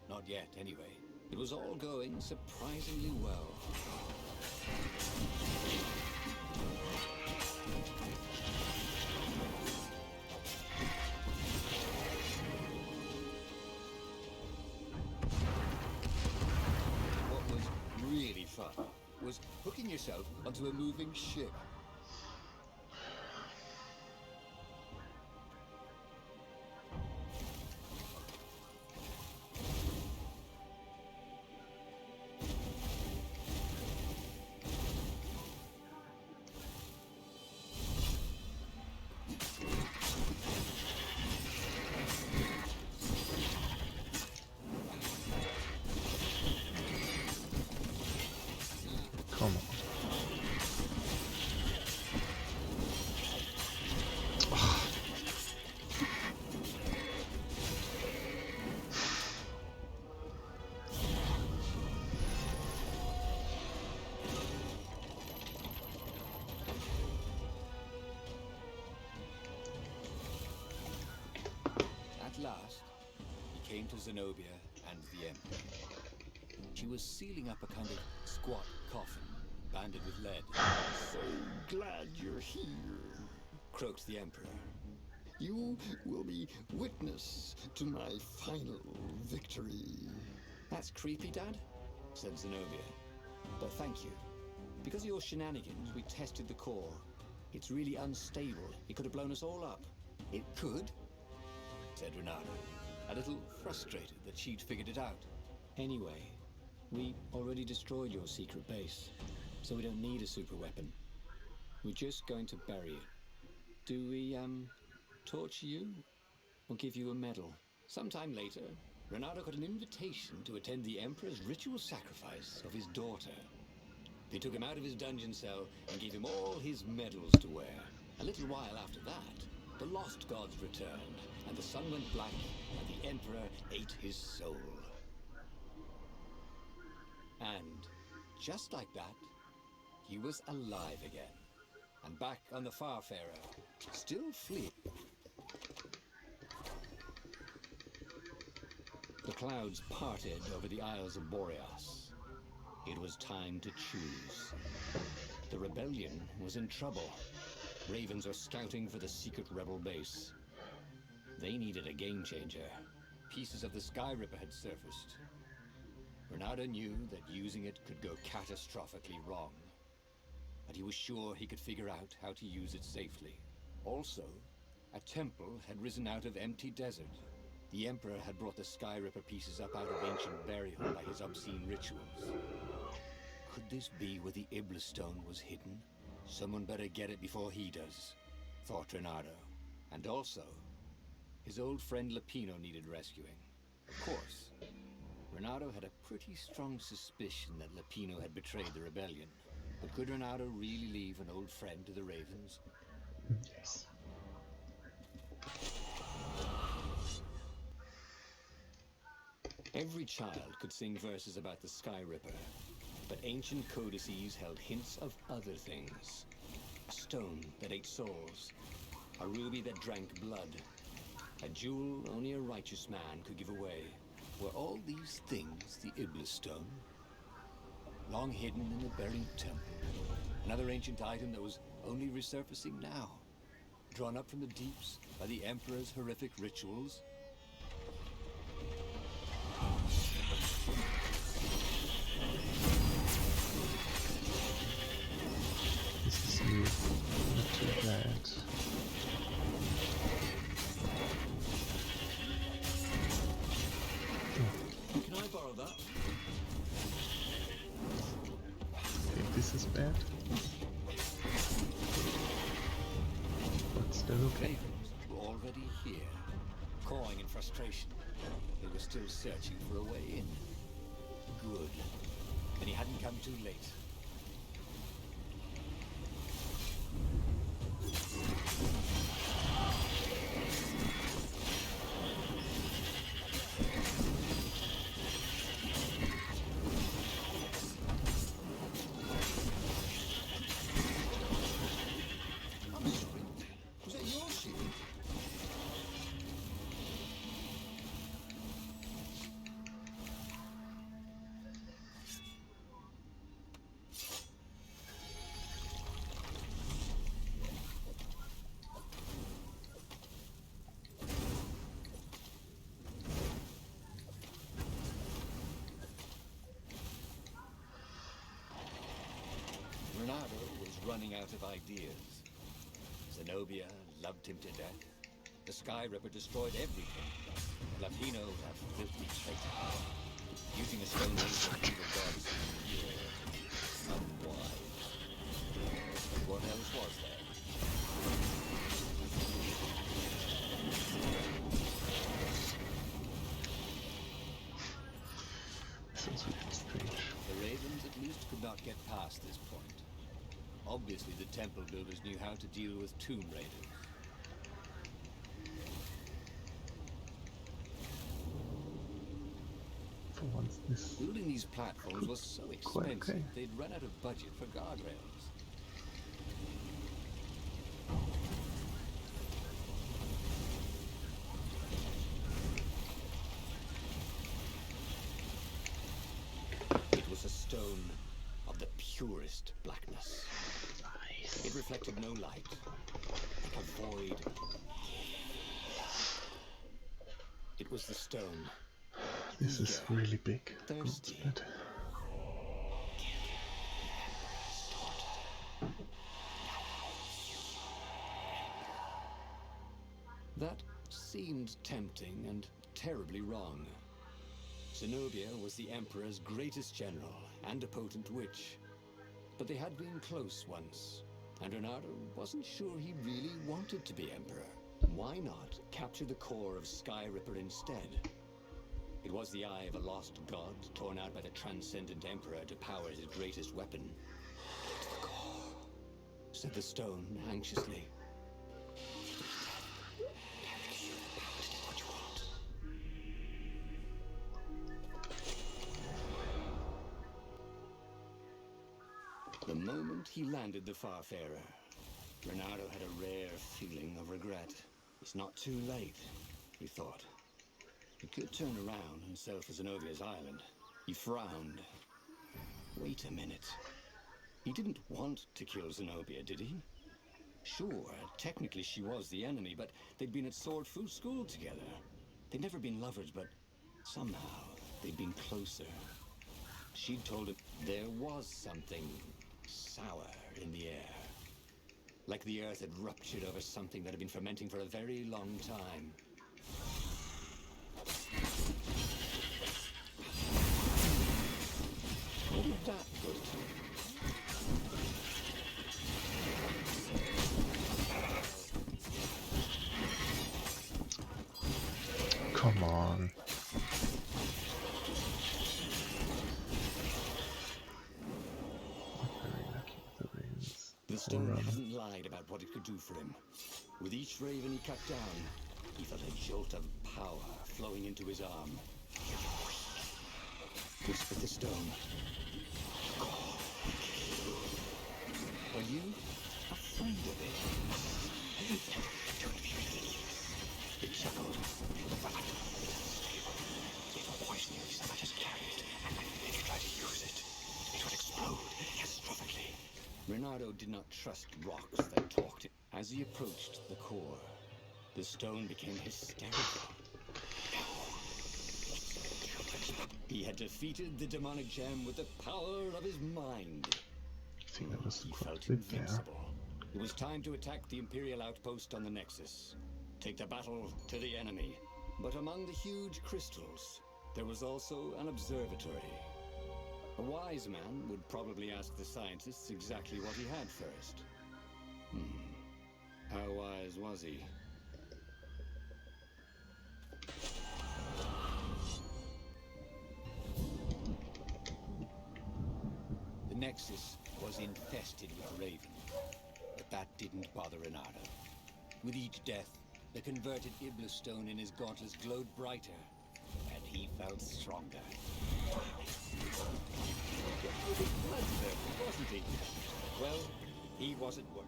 S1: Not yet, anyway. It was all going surprisingly well. What was really fun was hooking yourself onto a moving ship.
S2: Come on.
S1: last, he came to Zenobia and the Emperor. She was sealing up a kind of squat coffin, banded with lead.
S3: So glad you're here,
S1: Croaked the Emperor.
S3: you will be witness to my final victory.
S1: That's creepy, Dad, said Zenobia. But thank you. Because of your shenanigans, we tested the core. It's really unstable. It could have blown us all up. It could, said Renato, a little frustrated that she'd figured it out. Anyway, we already destroyed your secret base, so we don't need a super weapon. We're just going to bury it. Do we, torture you? Or give you a medal? Sometime later, Renato got an invitation to attend the Emperor's ritual sacrifice of his daughter. They took him out of his dungeon cell and gave him all his medals to wear. A little while after that, the lost gods returned, and the sun went black, and the Emperor ate his soul. And just like that, he was alive again, and back on the Farfarer, still fleeing. The clouds parted over the Isles of Boreas. It was time to choose. The rebellion was in trouble. Ravens were scouting for the secret rebel base. They needed a game changer. Pieces of the Sky Ripper had surfaced. Renato knew that using it could go catastrophically wrong, but he was sure he could figure out how to use it safely. Also, a temple had risen out of empty desert. The Emperor had brought the Sky Ripper pieces up out of ancient burial by his obscene rituals. Could this be where the Iblis Stone was hidden? Someone better get it before he does, thought Renato. And also, his old friend Lapino needed rescuing. Of course, Renato had a pretty strong suspicion that Lapino had betrayed the rebellion. But could Renato really leave an old friend to the Ravens?
S2: Yes.
S1: Every child could sing verses about the Sky Ripper, but ancient codices held hints of other things. A stone that ate souls, a ruby that drank blood, a jewel only a righteous man could give away. Were all these things the Iblis Stone? Long hidden in the buried temple, another ancient item that was only resurfacing now, drawn up from the deeps by the Emperor's horrific rituals.
S2: This is not too bad.
S1: Can I borrow that?
S2: Okay, this is bad. But still okay.
S1: Ravens were already here, cawing in frustration. They were still searching for a way in. Good. Then he hadn't come too late. I'm sorry. Was that your shield? Renato was running out of ideas. Zenobia loved him to death. The Sky Ripper destroyed everything. Lapino, that filthy traitor. Using a stone for evil gods. Unwise. But what else was there?
S2: Sounds really strange.
S1: The Ravens at least could not get past this point. Obviously, the temple builders knew how to deal with tomb raiders.
S2: For once, this
S1: Building these platforms was so
S2: Quite
S1: expensive,
S2: okay.
S1: they'd run out of budget for guardrails. purest blackness. It reflected no light, like a void. It was the stone.
S2: This is really big.
S1: Thirsty.
S2: But
S1: that seemed tempting and terribly wrong. Zenobia was the Emperor's greatest general and a potent witch. But they had been close once, and Renato wasn't sure he really wanted to be Emperor. Why not capture the core of Skyripper instead? It was the eye of a lost god, torn out by the transcendent Emperor to power his greatest weapon. "Get to the core," said the stone anxiously. The moment he landed the Farfarer, Renato had a rare feeling of regret. It's not too late, he thought. He could turn around and sail for Zenobia's island. He frowned. Wait a minute. He didn't want to kill Zenobia, did he? Sure, technically she was the enemy, but they'd been at sword food school together. They'd never been lovers, but somehow they'd been closer. She'd told him there was something sour in the air. Like the earth had ruptured over something that had been fermenting for a very long time. What did that go to?
S2: come on. Very lucky with the ravens.
S1: The stone hadn't lied about what it could do for him. With each raven he cut down, he felt a jolt of power flowing into his arm. Whispered the stone. Are you afraid of it? It chuckled. If a poison you so much as carry it, and if you try to use it, it will explode catastrophically. Renato did not trust rocks that talked. As he approached the core, the stone became hysterical. He had defeated the demonic gem with the power of his mind.
S2: I think that was
S1: He
S2: quite
S1: felt
S2: a bit there.
S1: invincible. It was time to attack the Imperial outpost on the Nexus. Take the battle to the enemy. But among the huge crystals, there was also an observatory. A wise man would probably ask the scientists exactly what he had first. How wise was he? The Nexus was infested with Raven, but that didn't bother Renato. With each death, the converted Iblis stone in his gauntlets glowed brighter, and he felt stronger. Wasn't he? Well, he wasn't worried.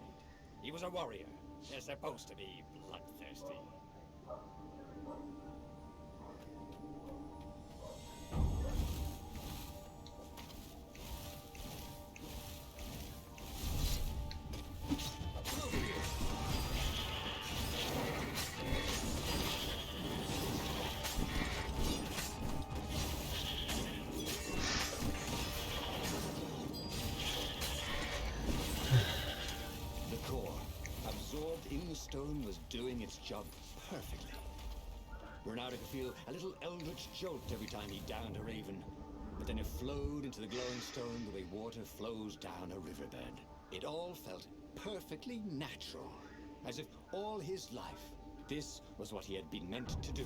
S1: He was a warrior. They're supposed to be bloodthirsty. Stone was doing its job perfectly. Renato could feel a little eldritch jolt every time he downed a raven, but then it flowed into the glowing stone the way water flows down a riverbed. It all felt perfectly natural, as if all his life, this was what he had been meant to do.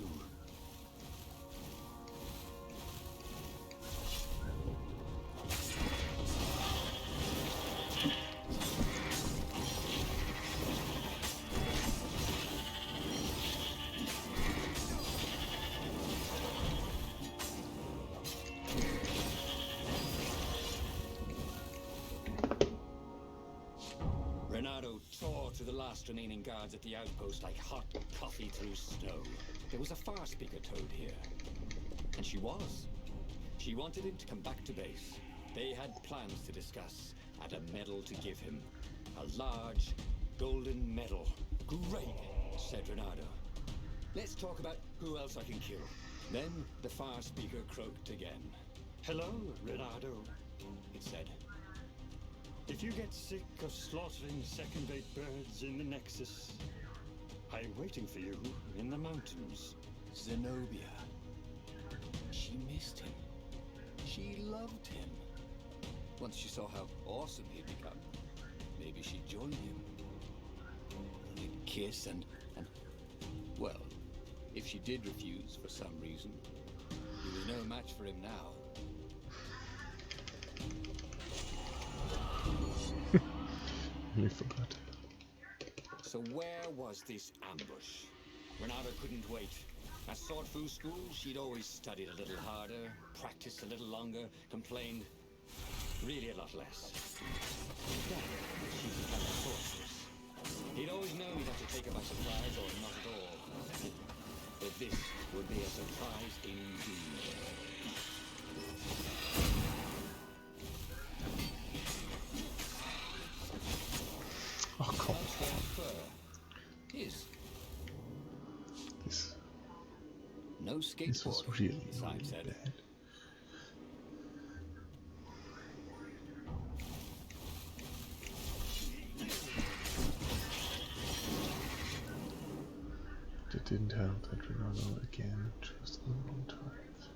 S1: Renato tore to the last remaining guards at the outpost like hot coffee through snow. There was a far speaker toad here. And she was. She wanted him to come back to base. They had plans to discuss and a medal to give him. A large, golden medal. Great, said Renato. Let's talk about who else I can kill. Then the far speaker croaked again.
S3: Hello, Renato.
S1: It said.
S3: If you get sick of slaughtering second-rate birds in the Nexus, I'm waiting for you in the mountains.
S1: Zenobia. She missed him. She loved him. Once she saw how awesome he'd become, maybe she'd join him. They'd kiss and... Well, if she did refuse for some reason, he was no match for him now.
S2: I forgot.
S1: So where was this ambush? Renato couldn't wait. At Sword Fu school, she'd always studied a little harder, practiced a little longer, complained really a lot less. Then she became a sorceress. He'd always known he'd have to take her by surprise or not at all. But this would be a surprise indeed.
S2: Oh, come on.
S1: His.
S2: This
S1: No
S2: was
S1: skateboard,
S2: really,
S1: the sign
S2: really
S1: said.
S2: bad. It didn't help that Ronaldo again chose the wrong target.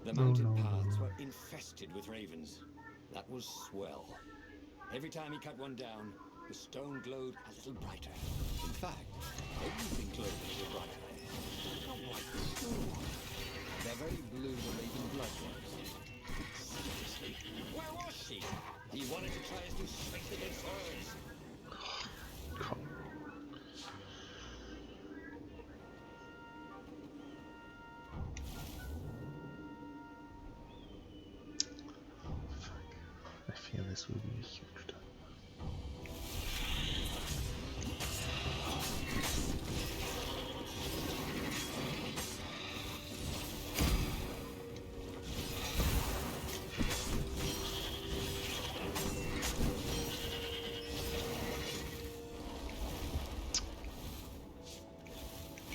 S1: The mountain paths were infested with ravens. That was swell. Every time he cut one down, the stone glowed a little brighter. In fact, everything glowed a little brighter. Look how white the snow was. And how very blue the raven blood was. Seriously, where was she? He wanted to try his new strength against hers.
S2: Come. Fuck. I fear this will be a huge time.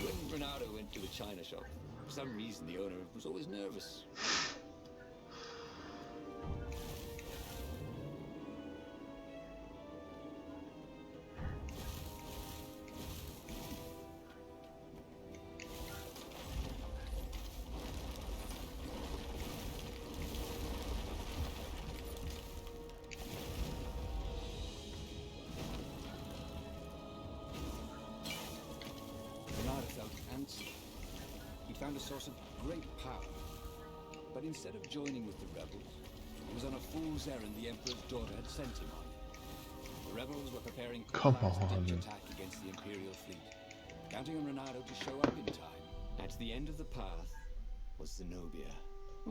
S1: When Bernardo went to a china shop, for some reason the owner was always nervous. Bernardo felt antsy. He found a source of great power. But instead of joining with the rebels, he was on a fool's errand the Emperor's daughter had sent him on. The rebels were preparing a
S2: Come
S1: last-ditch
S2: on.
S1: attack against the Imperial fleet, counting on Renato to show up in time. At the end of the path was Zenobia.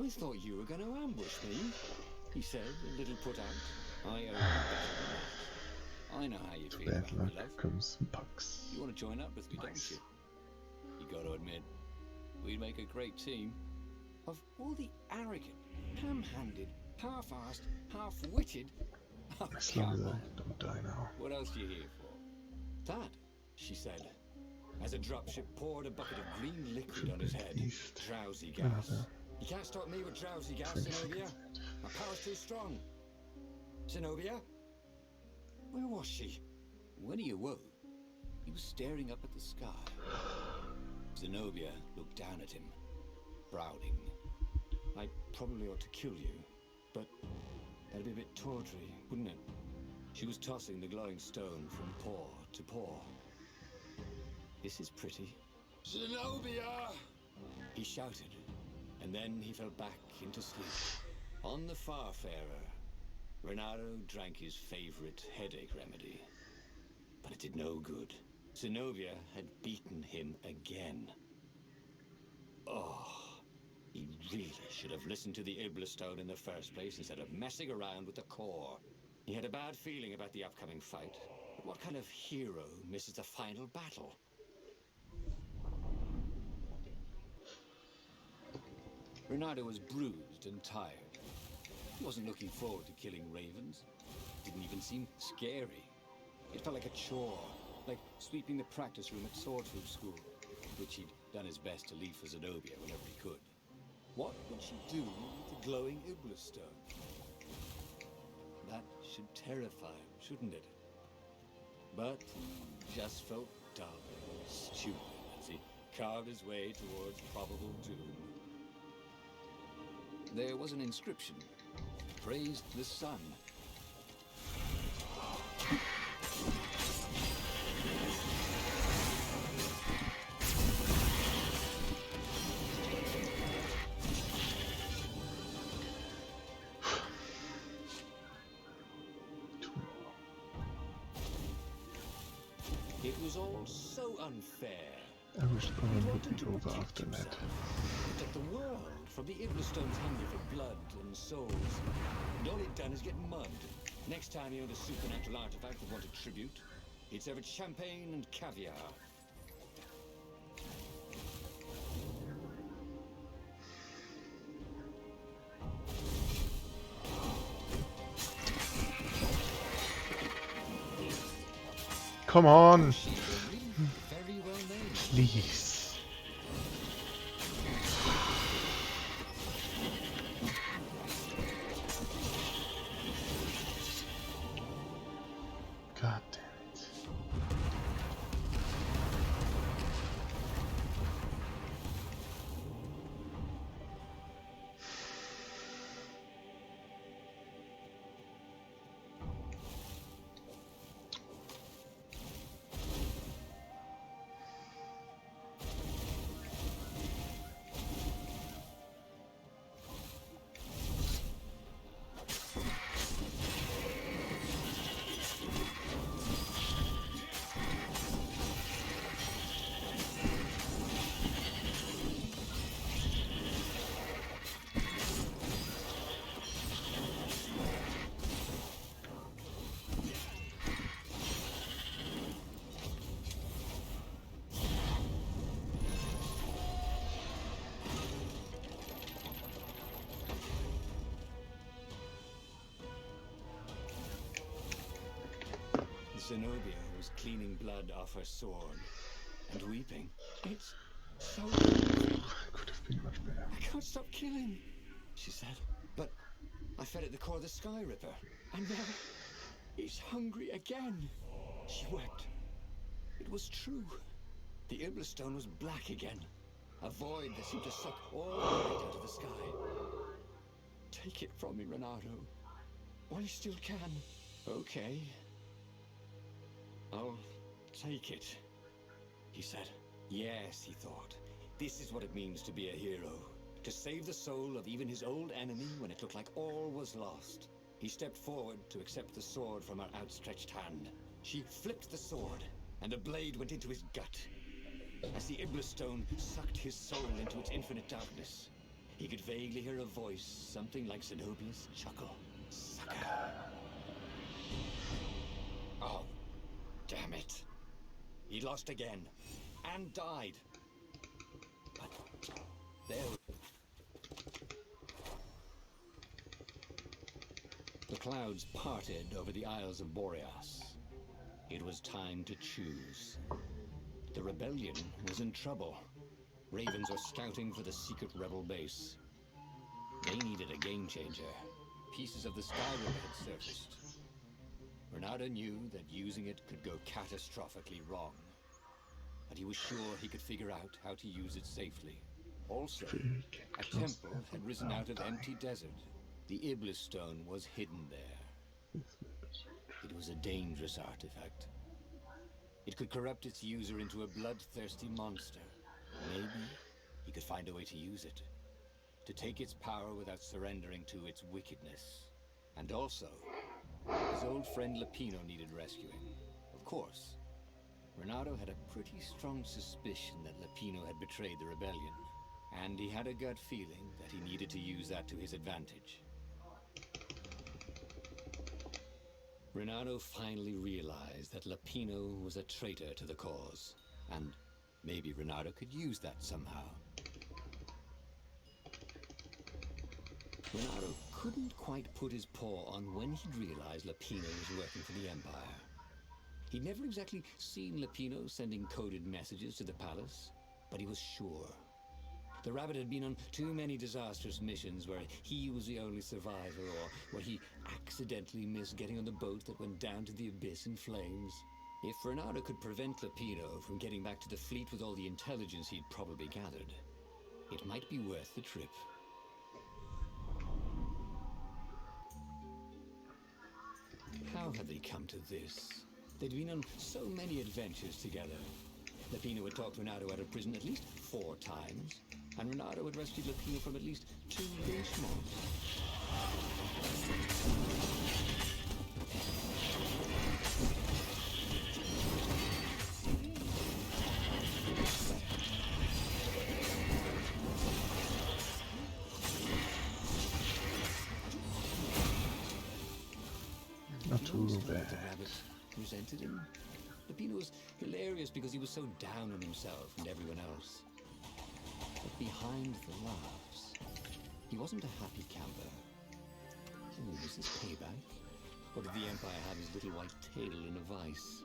S1: I thought you were going to ambush me, he said, a little put out. I owe you better than that. I know how you feel
S2: Bad
S1: about
S2: luck
S1: me, love.
S2: comes bugs.
S1: You want to join up with me,
S2: Nice.
S1: don't you? You got to admit, we'd make a great team. Of all the arrogant, ham-handed, half-assed, half-witted... Oh,
S2: As long as
S1: come
S2: I
S1: on.
S2: don't die now.
S1: What else are you here for? That, she said, as a dropship poured a bucket of green liquid on his head.
S2: East.
S1: Drowsy gas.
S2: Another
S1: You can't stop me with drowsy gas,
S2: 20
S1: Zenobia.
S2: seconds.
S1: My power's too strong. Zenobia? Where was she? When he awoke, he was staring up at the sky. Zenobia looked down at him, frowning. I probably ought to kill you, but that'd be a bit tawdry, wouldn't it? She was tossing the glowing stone from paw to paw. This is pretty.
S3: Zenobia!
S1: He shouted, and then he fell back into sleep. On the Farfarer, Renato drank his favorite headache remedy. But it did no good. Zenobia had beaten him again. Oh, he really should have listened to the Iblastone in the first place instead of messing around with the core. He had a bad feeling about the upcoming fight. But what kind of hero misses the final battle? Renato was bruised and tired. He wasn't looking forward to killing ravens. It didn't even seem scary. It felt like a chore, like sweeping the practice room at Swordfield School, which he'd done his best to leave for Zenobia whenever he could. What would she do with the glowing Iblastone? That should terrify him, shouldn't it? But he just felt dumb and stupid as he carved his way towards probable doom. There was an inscription. Praise the sun. It was all so unfair.
S2: I wish the run would be over after that.
S1: Protect the world from the Iblastone's hunger for blood and souls. And all he'd done is get mugged. Next time he owned a supernatural artifact that wanted tribute, he'd serve it champagne and caviar.
S2: Come on!
S1: Very well named.
S2: Please. God damn it. Zenobia was cleaning blood off her sword and weeping. It's so Could have been much better.
S1: I can't stop killing, she said. But I fed it the core of the Sky Ripper, and now he's hungry again. She wept. It was true. The Iblastone was black again. A void that seemed to suck all the light out of the sky. Take it from me, Renato. While you still can. Okay. I'll take it, he said. Yes, he thought. This is what it means to be a hero. To save the soul of even his old enemy when it looked like all was lost. He stepped forward to accept the sword from her outstretched hand. She flipped the sword, and the blade went into his gut. As the Iblastone sucked his soul into its infinite darkness, he could vaguely hear a voice, something like Zenobia's chuckle. Sucker. Oh. Damn it. He lost again. And died. But there... The clouds parted over the Isles of Boreas. It was time to choose. The rebellion was in trouble. Ravens were scouting for the secret rebel base. They needed a game changer. Pieces of the Sky Ripper had surfaced. Renato knew that using it could go catastrophically wrong. But he was sure he could figure out how to use it safely. Also, a temple had risen out of empty desert. The Iblastone was hidden there. It was a dangerous artifact. It could corrupt its user into a bloodthirsty monster. Maybe he could find a way to use it. To take its power without surrendering to its wickedness. And also, his old friend Lapino needed rescuing. Of course, Renato had a pretty strong suspicion that Lapino had betrayed the rebellion. and he had a gut feeling that he needed to use that to his advantage. Renato finally realized that Lapino was a traitor to the cause, and maybe Renato could use that somehow. Renato couldn't quite put his paw on when he'd realized Lapino was working for the Empire. He'd never exactly seen Lapino sending coded messages to the palace, but he was sure. The rabbit had been on too many disastrous missions where he was the only survivor, or where he accidentally missed getting on the boat that went down to the abyss in flames. If Renato could prevent Lapino from getting back to the fleet with all the intelligence he'd probably gathered, it might be worth the trip. How had they come to this? They'd been on so many adventures together. Lapino had talked Renato out of prison at least 4 times, and Renato had rescued Lapino from at least 2 lynch mobs.
S2: Not too bad.
S1: The rabbit resented him. Lapino was hilarious because he was so down on himself and everyone else. But behind the laughs, he wasn't a happy camper. Ooh, was this payback? Or did the Empire have his little white tail in a vice?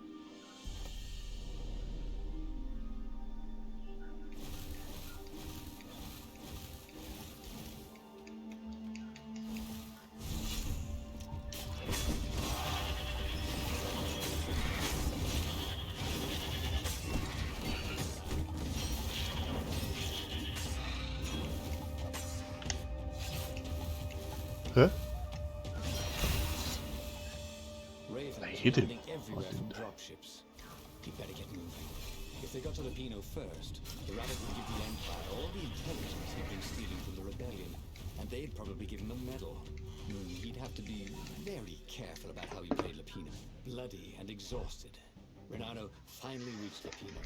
S2: Huh?
S1: Raven
S2: I
S1: was
S2: hit him.
S1: landing everywhere
S2: Or
S1: from
S2: didn't I?
S1: dropships. He'd better get moving. If they got to Lapino first, the rabbit would give the Empire all the intelligence he'd been stealing from the rebellion, and they'd probably give him a medal. He'd have to be very careful about how he played Lapino. Bloody and exhausted, Renato finally reached Lapino.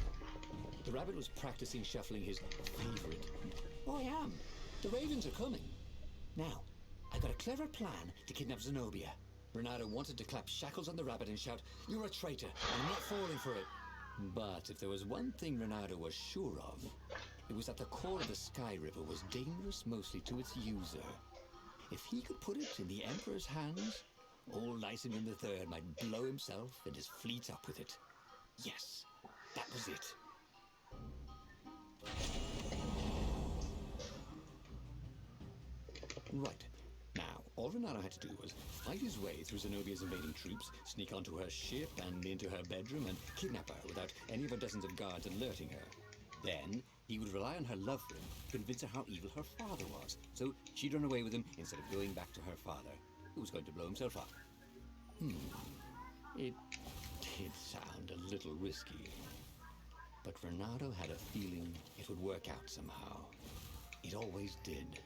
S1: The rabbit was practicing shuffling his favorite. Oh, I am. The ravens are coming. Now, I've got a clever plan to kidnap Zenobia. Renato wanted to clap shackles on the rabbit and shout, "You're a traitor, I'm not falling for it." But if there was one thing Renato was sure of, it was that the core of the Sky River was dangerous mostly to its user. If he could put it in the Emperor's hands, old Lysimon III might blow himself and his fleet up with it. Yes, that was it. Right. Now, all Renato had to do was fight his way through Zenobia's invading troops, sneak onto her ship and into her bedroom, and kidnap her without any of her dozens of guards alerting her. Then, he would rely on her love for him to convince her how evil her father was, so she'd run away with him instead of going back to her father, who was going to blow himself up. It did sound a little risky. But Renato had a feeling it would work out somehow. It always did.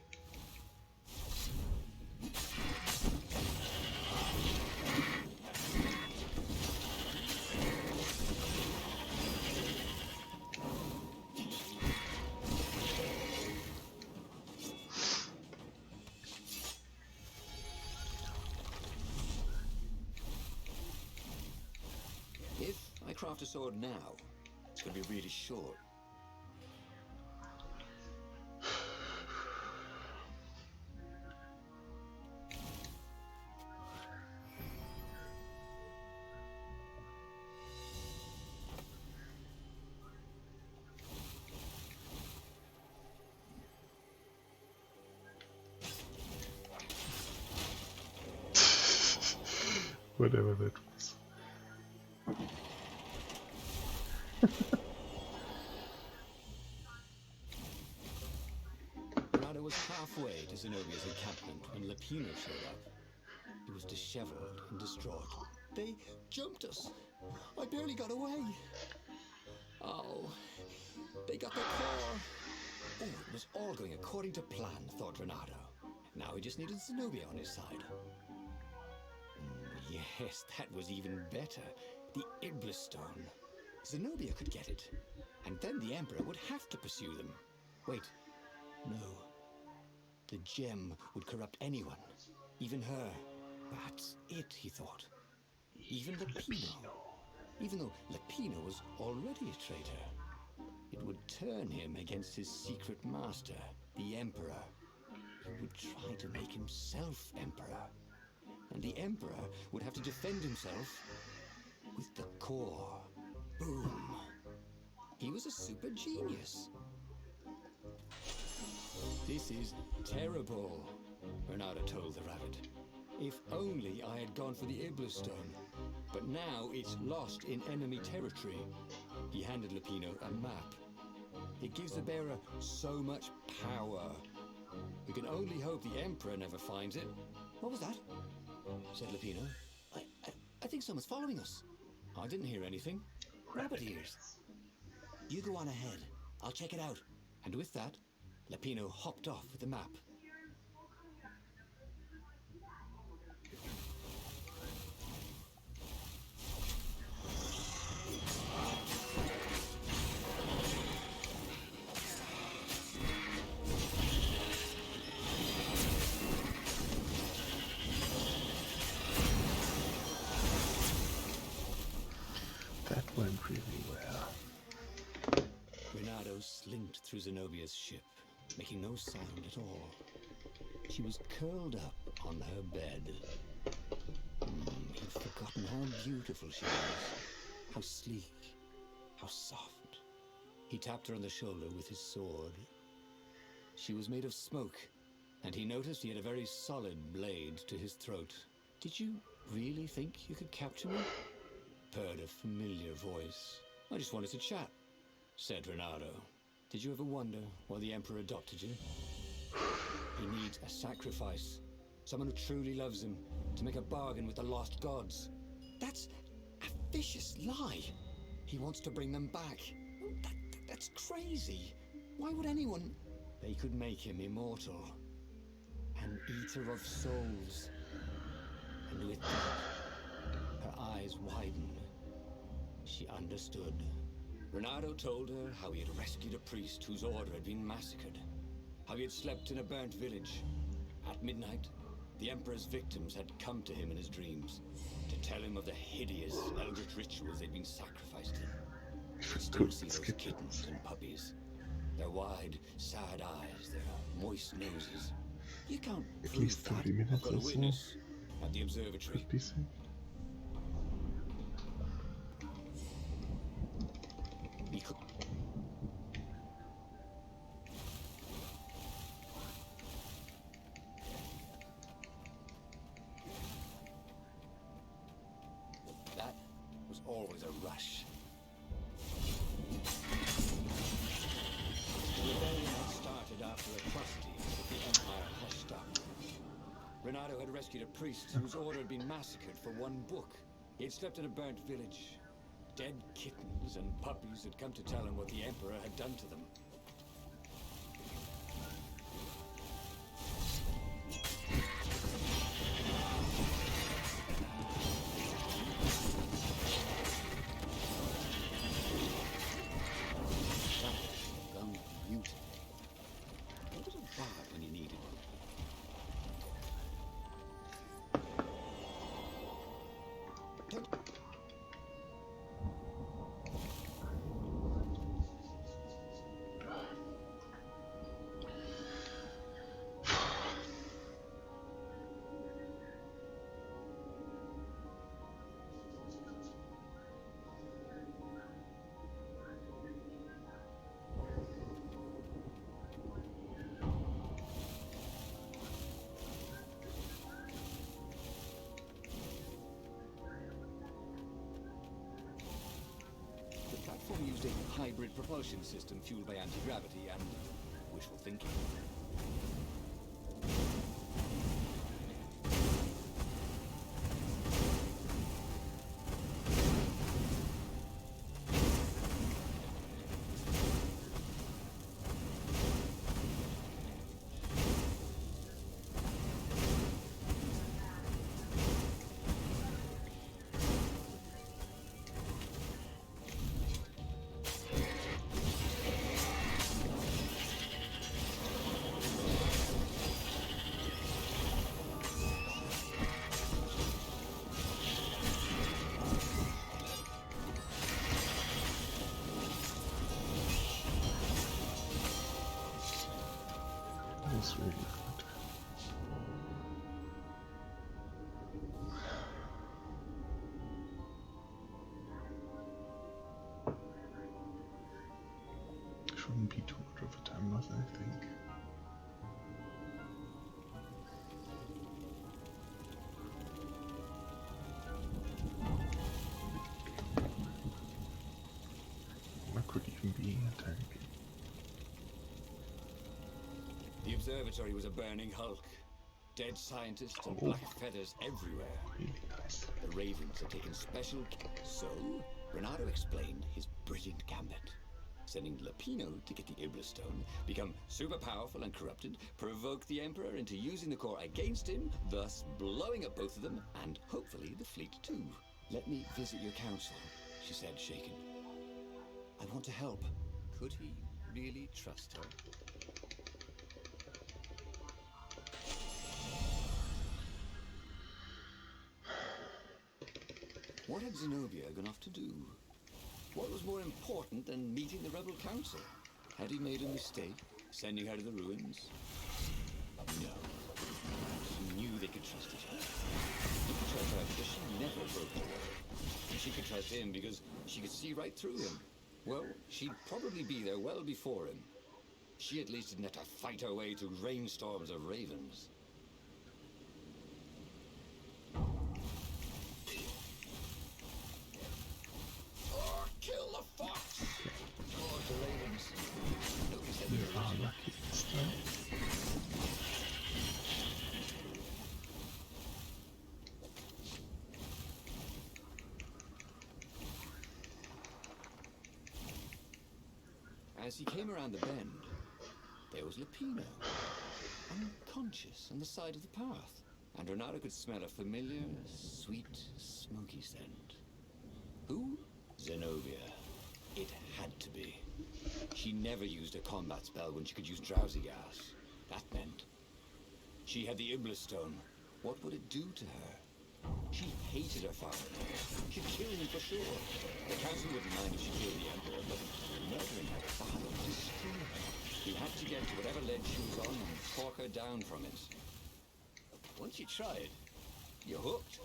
S1: If I craft a sword now, it's going to be really short.
S2: Whatever that was.
S1: Renato was halfway to Zenobia's encampment when Lapino showed up. He was disheveled and distraught. They jumped us. I barely got away. Oh, they got the core. Oh, it was all going according to plan, thought Renato. Now he just needed Zenobia on his side. Yes, that was even better. The Iblis Stone. Zenobia could get it. And then the Emperor would have to pursue them. Wait, No. The gem would corrupt anyone, even her. That's it, he thought. Even Lupino. Even though Lupino was already a traitor. It would turn him against his secret master, the Emperor. He would try to make himself Emperor. And the Emperor would have to defend himself with the core. Boom. He was a super genius. This is terrible, Bernardo told the rabbit. If only I had gone for the Iblis stone. But now it's lost in enemy territory. He handed Lupino a map. It gives the bearer so much power. We can only hope the Emperor never finds it. What was that? Said Lupino. I think someone's following us. I didn't hear anything. Rabbit ears. You go on ahead. I'll check it out. And with that, Lupino hopped off with the map.
S2: That went really well.
S1: Bernardo slinked through Zenobia's ship, making no sound at all. She was curled up on her bed. He'd forgotten how beautiful she was, how sleek, how soft. He tapped her on the shoulder with his sword. She was made of smoke, and he noticed he had a very solid blade to his throat. Did you really think you could capture me? Purred a familiar voice. I just wanted to chat, said Renato. Did you ever wonder why the Emperor adopted you? He needs a sacrifice. Someone who truly loves him, to make a bargain with the lost gods. That's a vicious lie. He wants to bring them back. That's crazy. Why would anyone... They could make him immortal. An eater of souls. And with that, her eyes widened. She understood. Renato told her how he had rescued a priest whose order had been massacred. How he had slept in a burnt village. At midnight, the Emperor's victims had come to him in his dreams to tell him of the hideous eldritch rituals they'd been sacrificed in. You could still see those kittens and puppies. Their wide, sad eyes, their moist noses. You can't
S2: At
S1: prove
S2: least
S1: that.
S2: 30 minutes
S1: I've got a
S2: or so.
S1: witness at the observatory.
S2: Could be sick.
S1: He could... That was always a rush. The rebellion had started after atrocities that the Empire hushed up. Renato had rescued a priest whose order had been massacred for one book. He had slept in a burnt village. Dead kittens and puppies had come to tell him what the Emperor had done to them. Gun beauty. What was a bard when you needed one? Don't... The platform used a hybrid propulsion system fueled by anti-gravity and wishful thinking.
S2: is really good. Shouldn't be too much of a time loss, I think. What could even be a tank?
S1: The observatory was a burning hulk. Dead scientists and black feathers everywhere.
S2: Really nice.
S1: The Ravens had taken special care. So, Renato explained his brilliant gambit. Sending Lapino to get the Iblastone, become super powerful and corrupted, provoke the Emperor into using the core against him, thus blowing up both of them, and hopefully the fleet too. Let me visit your council, she said, shaken. I want to help. Could he really trust her? What had Zenobia gone off to do? What was more important than meeting the rebel council? Had he made a mistake, sending her to the ruins? No. He knew they could trust each other. He could trust her because she never broke her word. And she could trust him because she could see right through him. Well, she'd probably be there well before him. She at least didn't have to fight her way through rainstorms of ravens. Kill the fox! Or the ravens. Nobody said
S2: We
S1: they were
S2: are
S1: original.
S2: lucky this time.
S1: As he came around the bend, there was Lapino, unconscious on the side of the path, and Renato could smell a familiar, sweet, smoky scent. Who? Zenobia. It had to be. She never used a combat spell when she could use drowsy gas. That meant she had the Iblastone. What would it do to her? She hated her father. She'd kill him for sure. The council wouldn't mind if she killed the Emperor, but murdering her father would destroy her. He had to get to whatever ledge she was on and talk her down from it. Once you tried, you're hooked.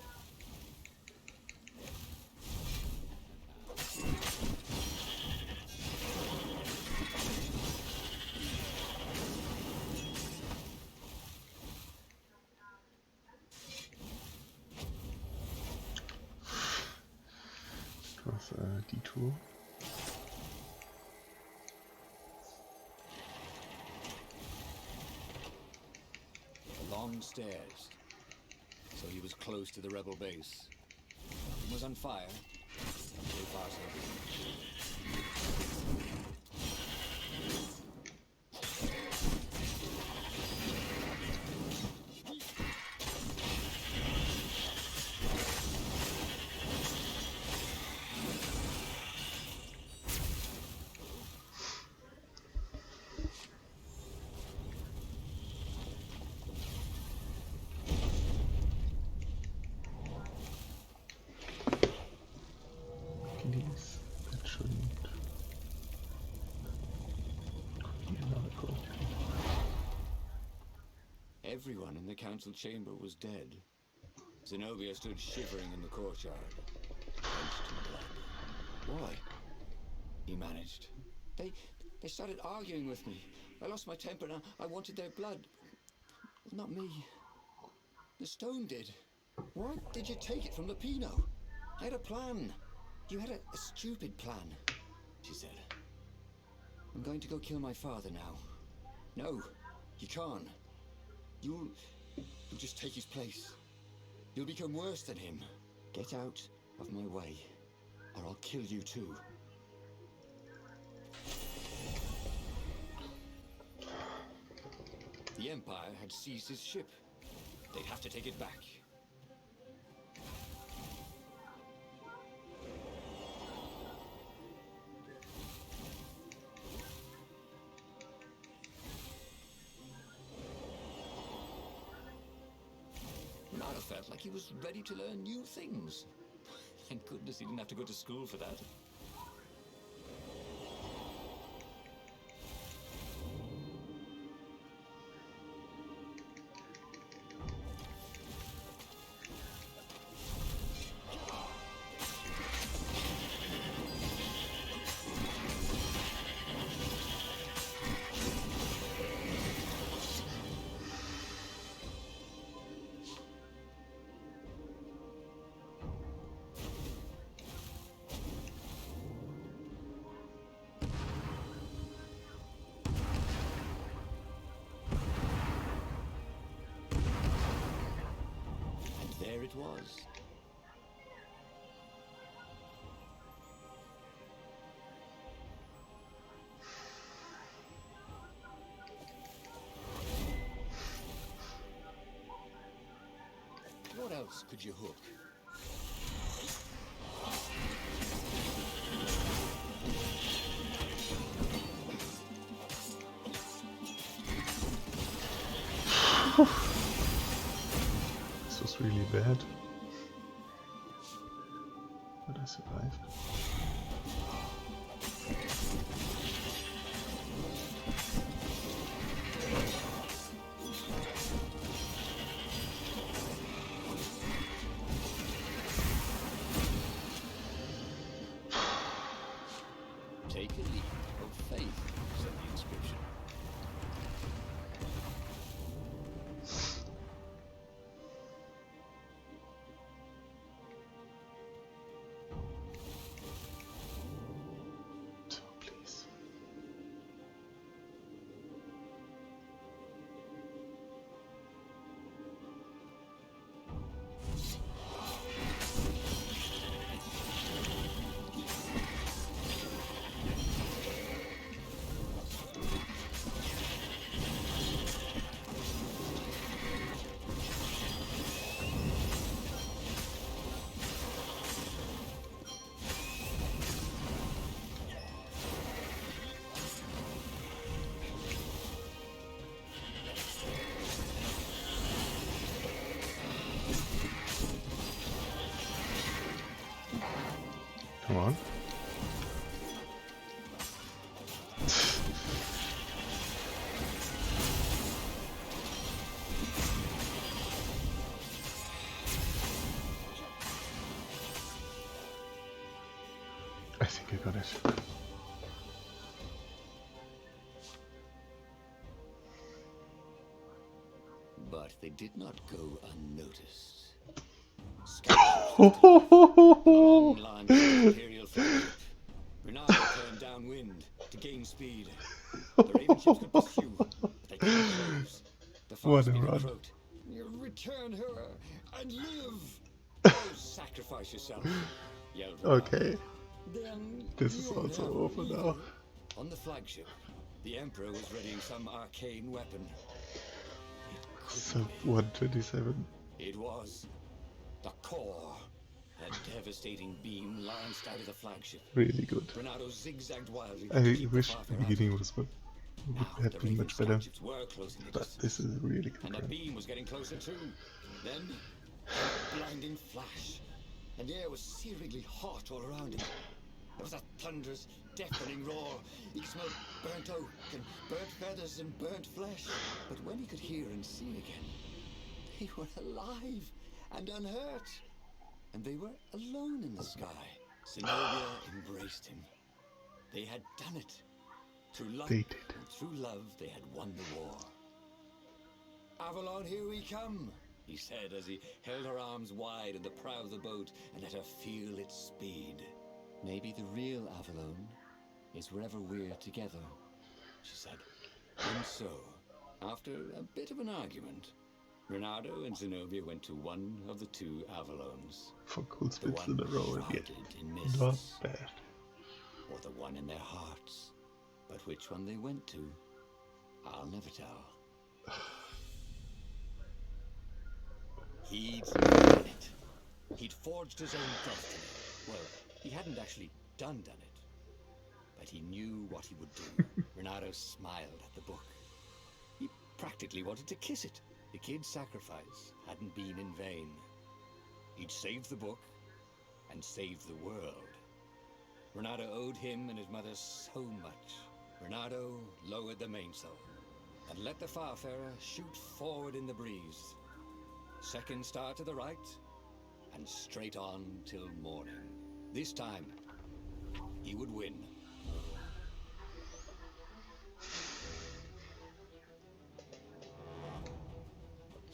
S2: It was a detour.
S1: The long stairs. So he was close to the rebel base. It was on fire. So far, so good.
S2: Please, that shouldn't. Could be another code.
S1: Everyone in the council chamber was dead. Zenobia stood shivering in the courtyard, drenched in blood. Why? He managed. They started arguing with me. I lost my temper and I wanted their blood. Not me. The stone did. Why did you take it from Lapino? I had a plan. You had a stupid plan, she said. I'm going to go kill my father now. No, you can't. You'll just take his place. You'll become worse than him. Get out of my way, or I'll kill you too. The Empire had seized his ship. They'd have to take it back. Renato felt like he was ready to learn new things. Thank goodness he didn't have to go to school for that. there it was. What else could you hook?
S2: This was really bad. But I survived.
S1: Take a leap of faith, said the inscription.
S2: So please. Come on. I think I got it.
S1: But they did not go unnoticed. Long line of the Imperial flagship. Renata turned downwind to gain speed. The Raven ships could pursue, but they couldn't close. The
S2: What a
S1: fast-speeding
S2: run.
S1: Croat. You return her and live. Oh, sacrifice yourself, yelled Renata.
S2: Okay,
S1: Then
S2: this is
S1: you won't
S2: also
S1: have
S2: over
S1: either.
S2: now.
S1: On the flagship, the Emperor was readying some arcane weapon. It
S2: So
S1: couldn't be.
S2: 127.
S1: It was the core. A devastating beam lanced out of the flagship.
S2: Really good.
S1: Renato zigzagged wildly.
S2: I
S1: to keep
S2: wish
S1: the
S2: the
S1: Farfair
S2: beginning
S1: out.
S2: was would
S1: Now
S2: have
S1: the
S2: been
S1: Raven's
S2: much better,
S1: flagships were closing the
S2: but
S1: distance,
S2: this is really good
S1: and the
S2: run.
S1: beam was getting closer too. Then a blinding flash, and the air was searingly hot all around him. There was a thunderous, deafening roar. He could smell burnt oak and burnt feathers and burnt flesh. But when he could hear and see again, they were alive and unhurt. And they were alone in the sky. Zenobia embraced him. They had done it. Through luck
S2: They did.
S1: and through love, they had won the war. Avalon, here we come, he said as he held her arms wide in the prow of the boat and let her feel its speed. Maybe the real Avalon is wherever we're together, she said. And so, after a bit of an argument, Renato and Zenobia went to one of the two Avalons.
S2: For cool
S1: The
S2: splits
S1: one
S2: in a row again.
S1: shrouded in mists,
S2: Not bad.
S1: or the one in their hearts. But which one they went to, I'll never tell. He'd done it. He'd forged his own destiny. Well, he hadn't actually done it. But he knew what he would do. Renato smiled at the book. He practically wanted to kiss it. The kid's sacrifice hadn't been in vain. He'd saved the book and saved the world. Renato owed him and his mother so much. Renato lowered the mainsail and let the Farfarer shoot forward in the breeze. Second star to the right, and straight on till morning. This time, he would win.